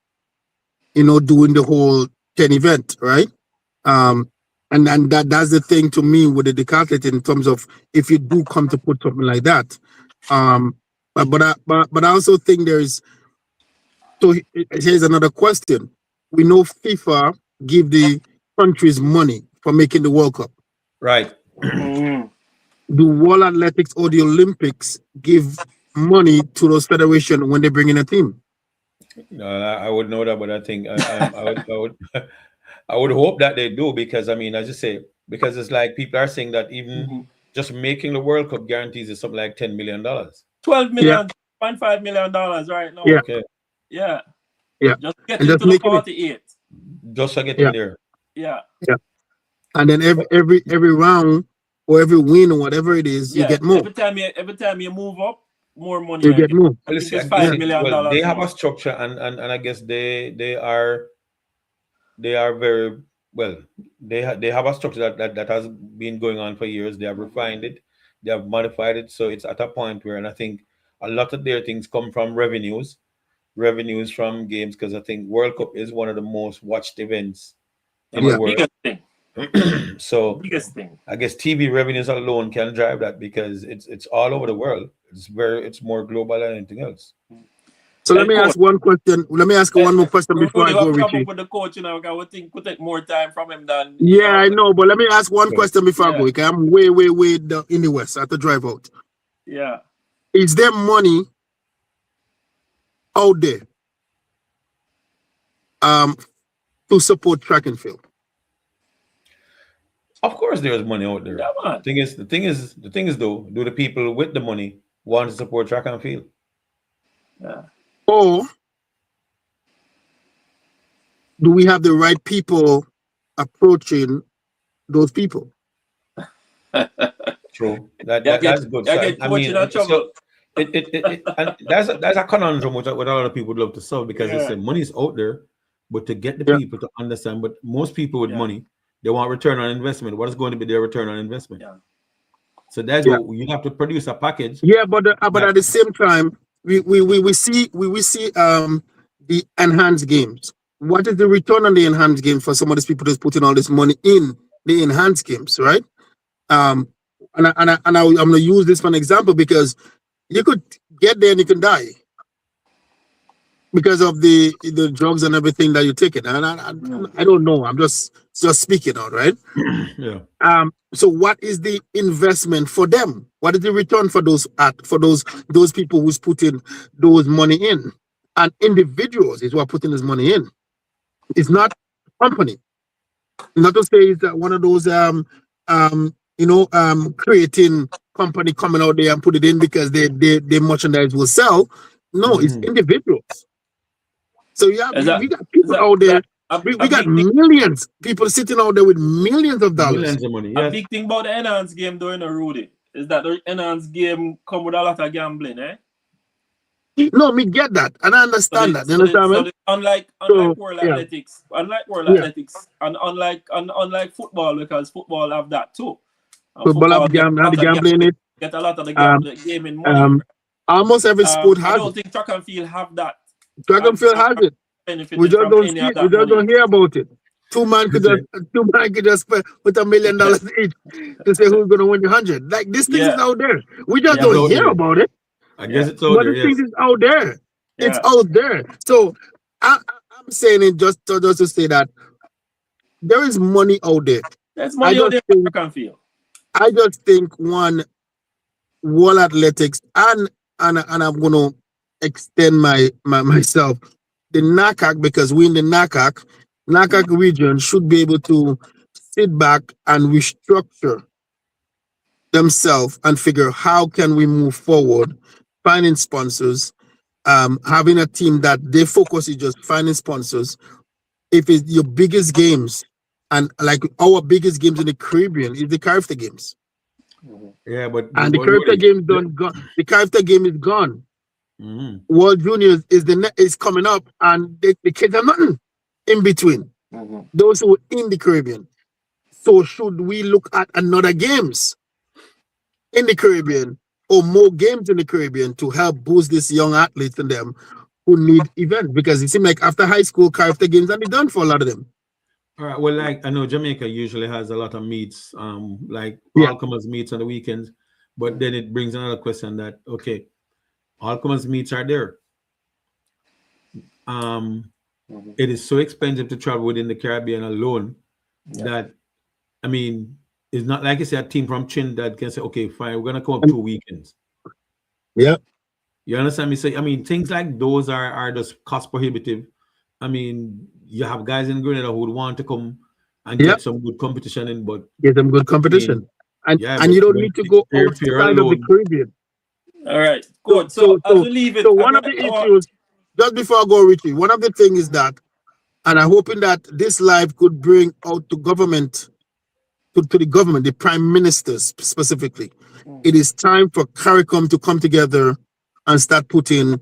doing the whole 10 event, right? And that's the thing to me with the decathlete in terms of if you do come to put something like that. But I also think there's. So here's another question. We know FIFA give the countries money for making the World Cup. Right. Do World Athletics or the Olympics give money to those federations when they bring in a team? No, I would know that, but I think I would hope that they do, because I mean, as you say, because it's like people are saying that even just making the World Cup guarantees is something like $10 million. $12 million, $1.5 million right now. Yeah. Okay. Yeah. Yeah. Just get into the 48. Just to get in there. Yeah. Yeah. And then every round or every win or whatever it is, you get more. Every time you move up, more money you get more. I think it's $5 million. Well, they have a structure, and I guess they are very well. They have a structure that has been going on for years. They have refined it, they have modified it, so it's at a point where, and I think a lot of their things come from revenues from games, because I think World Cup is one of the most watched events in the world. Biggest thing. So biggest thing. I guess TV revenues alone can drive that, because it's all over the world. It's more global than anything else. So let me ask one question. Let me ask one more question before I go, Richie. With the coach, we think could take more time from him than. Yeah, I know, but let me ask one question before I go. Okay, I'm way in the west. I have to drive out. Yeah. Is there money out there to support track and field? Of course, there's money out there. Yeah, The thing is though, do the people with the money want to support track and field? Yeah. Or do we have the right people approaching those people? True. That's good. I mean, so and that's a conundrum which a lot of people would love to solve, because they say money is out there, but to get the people to understand. But most people with money, they want return on investment. What is going to be their return on investment? Yeah. So that's what you have to produce a package. Yeah, but at the same time, we see the enhanced games. What is the return on the enhanced games for some of these people that's putting all this money in the enhanced games, right? And I'm gonna use this for an example, because you could get there and you can die because of the drugs and everything that you're taking. And I don't know. I'm just speaking out, right? Yeah. So what is the investment for them? What is the return for those people who's putting those money in? And individuals is who are putting this money in. It's not company. Not to say it's one of those creating company coming out there and put it in because their merchandise will sell. No, it's individuals. So we got people out there. We got millions people sitting out there with millions of dollars. Millions of money. Yes. A big thing about the enhanced game, though, Rudy, is that the enhanced game come with a lot of gambling, eh? No, me get that, and I understand that. You understand? Unlike World Athletics, and unlike football, because football have that too. Football have gambling in it. Get a lot of the gaming money. Almost every sport has. I don't think track and field have that. Track and field has it. We just don't see it. We just don't hear about it. Two man could just put $1 million each to say who's gonna win the 100. Like this thing is out there. We just don't hear about it. I guess it's out there. But the thing is out there. It's out there. So I'm saying it just to say that there is money out there. There's money out there. I just think one World Athletics and I'm gonna extend myself. The NACAC, because we in the NACAC region should be able to sit back and restructure themselves and figure how can we move forward, finding sponsors, having a team that their focus is just finding sponsors. If it's your biggest games, and like our biggest games in the Caribbean is the Caribbean Games. Yeah, but the Caribbean Games gone. The Caribbean Game is gone. World Juniors is coming up, and the kids have nothing in between. Those who are in the Caribbean. So should we look at another games in the Caribbean or more games in the Caribbean to help boost these young athletes and them who need events? Because it seems like after high school, Caribbean Games are done for a lot of them. All right. Well, like I know Jamaica usually has a lot of meets, like all comers meets on the weekends, but then it brings another question that all comers meets are there. It is so expensive to travel within the Caribbean alone that, I mean, it's not like you say a team from Trinidad can say, okay, fine, we're gonna come up 2 weekends. Yeah. You understand me? So I mean, things like those are just cost prohibitive. I mean, you have guys in Grenada who would want to come and get some good competition in, but get them good competition. And you don't need to go outside of the Caribbean. All right, good. So as we leave it, so one of the issues, just before I go, Richie, one of the things is that, and I'm hoping that this live could bring out to government, to the government, the prime ministers specifically. It is time for CARICOM to come together and start putting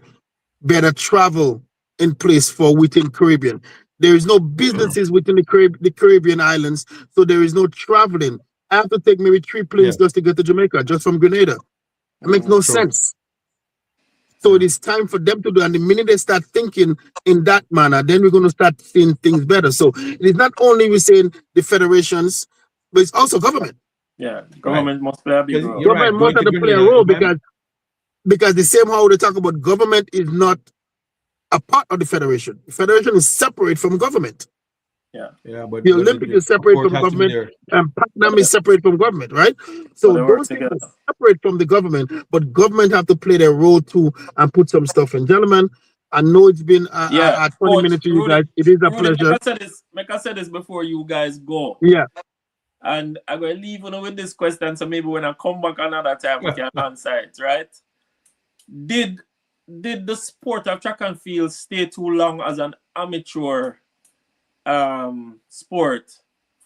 better travel in place for within Caribbean. There is no businesses within the Caribbean islands, so there is no traveling. I have to take maybe 3 planes just to get to Jamaica, just from Grenada. It makes no sense. So it is time for them to do, and the minute they start thinking in that manner, then we're going to start seeing things better. So it is not only we saying the federations, but it's also government. Yeah, government must play a big role. Government must have to play a role because the same how they talk about government is not a part of the federation. The federation is separate from government. But the Olympic is separate from government, and Patnam is separate from government, right? So those things are separate from the government, but government have to play their role too and put some stuff in. Gentlemen, I know it's been 20 minutes to you guys. It is a pleasure. Like I said this before you guys go. Yeah. And I'm going to leave you with this question, so maybe when I come back another time, we can answer it, right? Did the sport of track and field stay too long as an amateur sport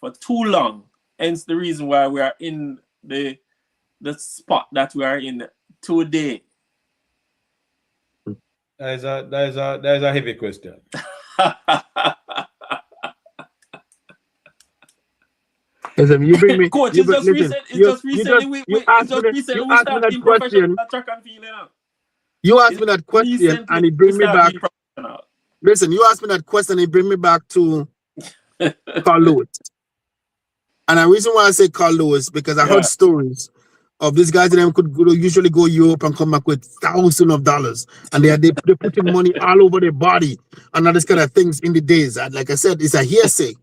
for too long? Hence the reason why we are in the spot that we are in today. That is a heavy question. Listen, you bring me. Coach, it's just recently we started being professional at track and field. You asked me that question and it brings me back. Listen, you asked me that question and it brings me back to Carl Lewis. And the reason why I say Carl Lewis, because I heard stories of these guys that could usually go Europe and come back with thousands of dollars. And they putting money all over their body and all this kind of things in the days. And like I said, it's a hearsay.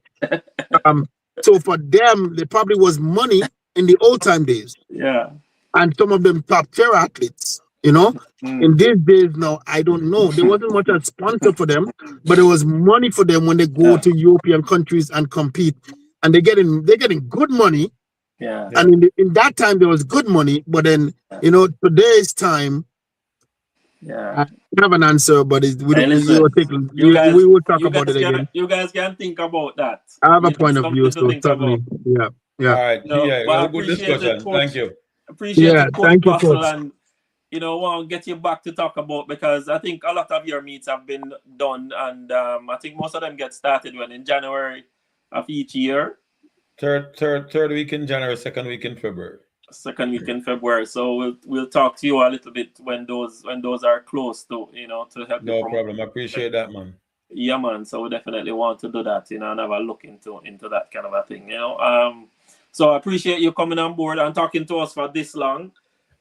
So for them, there probably was money in the old time days. Yeah. And some of them top tier athletes, you know. In these days now, I don't know. There wasn't much a sponsor for them, but there was money for them when they go to European countries and compete. And they're getting good money. Yeah. And in that time there was good money, but then today's time. Yeah. I have an answer, but we will talk about it again. You guys can think about that. I have a point of view, so certainly, yeah. All right, it was a good discussion. Thank you. Appreciate it, Coach Vassell, and want to get you back to talk about, because I think a lot of your meets have been done, and I think most of them get started in January of each year. Third week in January, second week in February. Second week in February. So we'll talk to you a little bit when those are close to, you know, to help you No promote. problem. I appreciate that, man. Yeah, man. So we definitely want to do that, you know, and have a look into that kind of a thing, you know. So I appreciate you coming on board and talking to us for this long.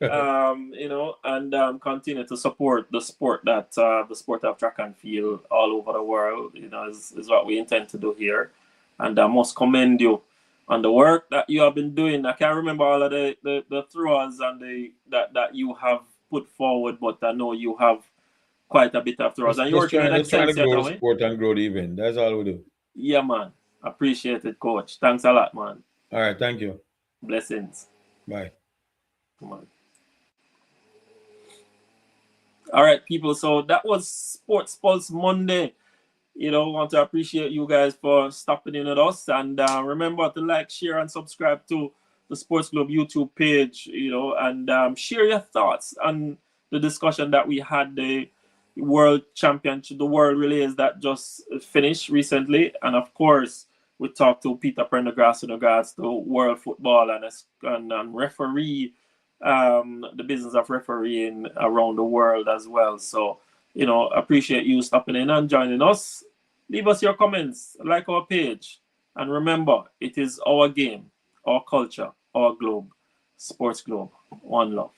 You know, and continue to support the sport that the sport of track and field all over the world, you know, is what we intend to do here. And I must commend you on the work that you have been doing. I can't remember all of the throwers and that you have put forward, but I know you have quite a bit of throwers. And you're working in trying to Excelsior, grow the sport and grow the event. That's all we do. Yeah, man. Appreciate it, coach. Thanks a lot, man. All right, thank you. Blessings. Bye. Come on. All right, people. So that was Sports Pulse Monday. You know, want to appreciate you guys for stopping in with us. And remember to like, share, and subscribe to the SportGlobe YouTube page, you know, and share your thoughts on the discussion that we had, the World Championship, the World Relays that just finished recently. And of course, we talked to Peter Prendergast in regards to world football and referee, the business of refereeing around the world as well. So, you know, appreciate you stopping in and joining us. Leave us your comments, like our page. And remember, it is our game, our culture, our globe. SportGlobe. One love.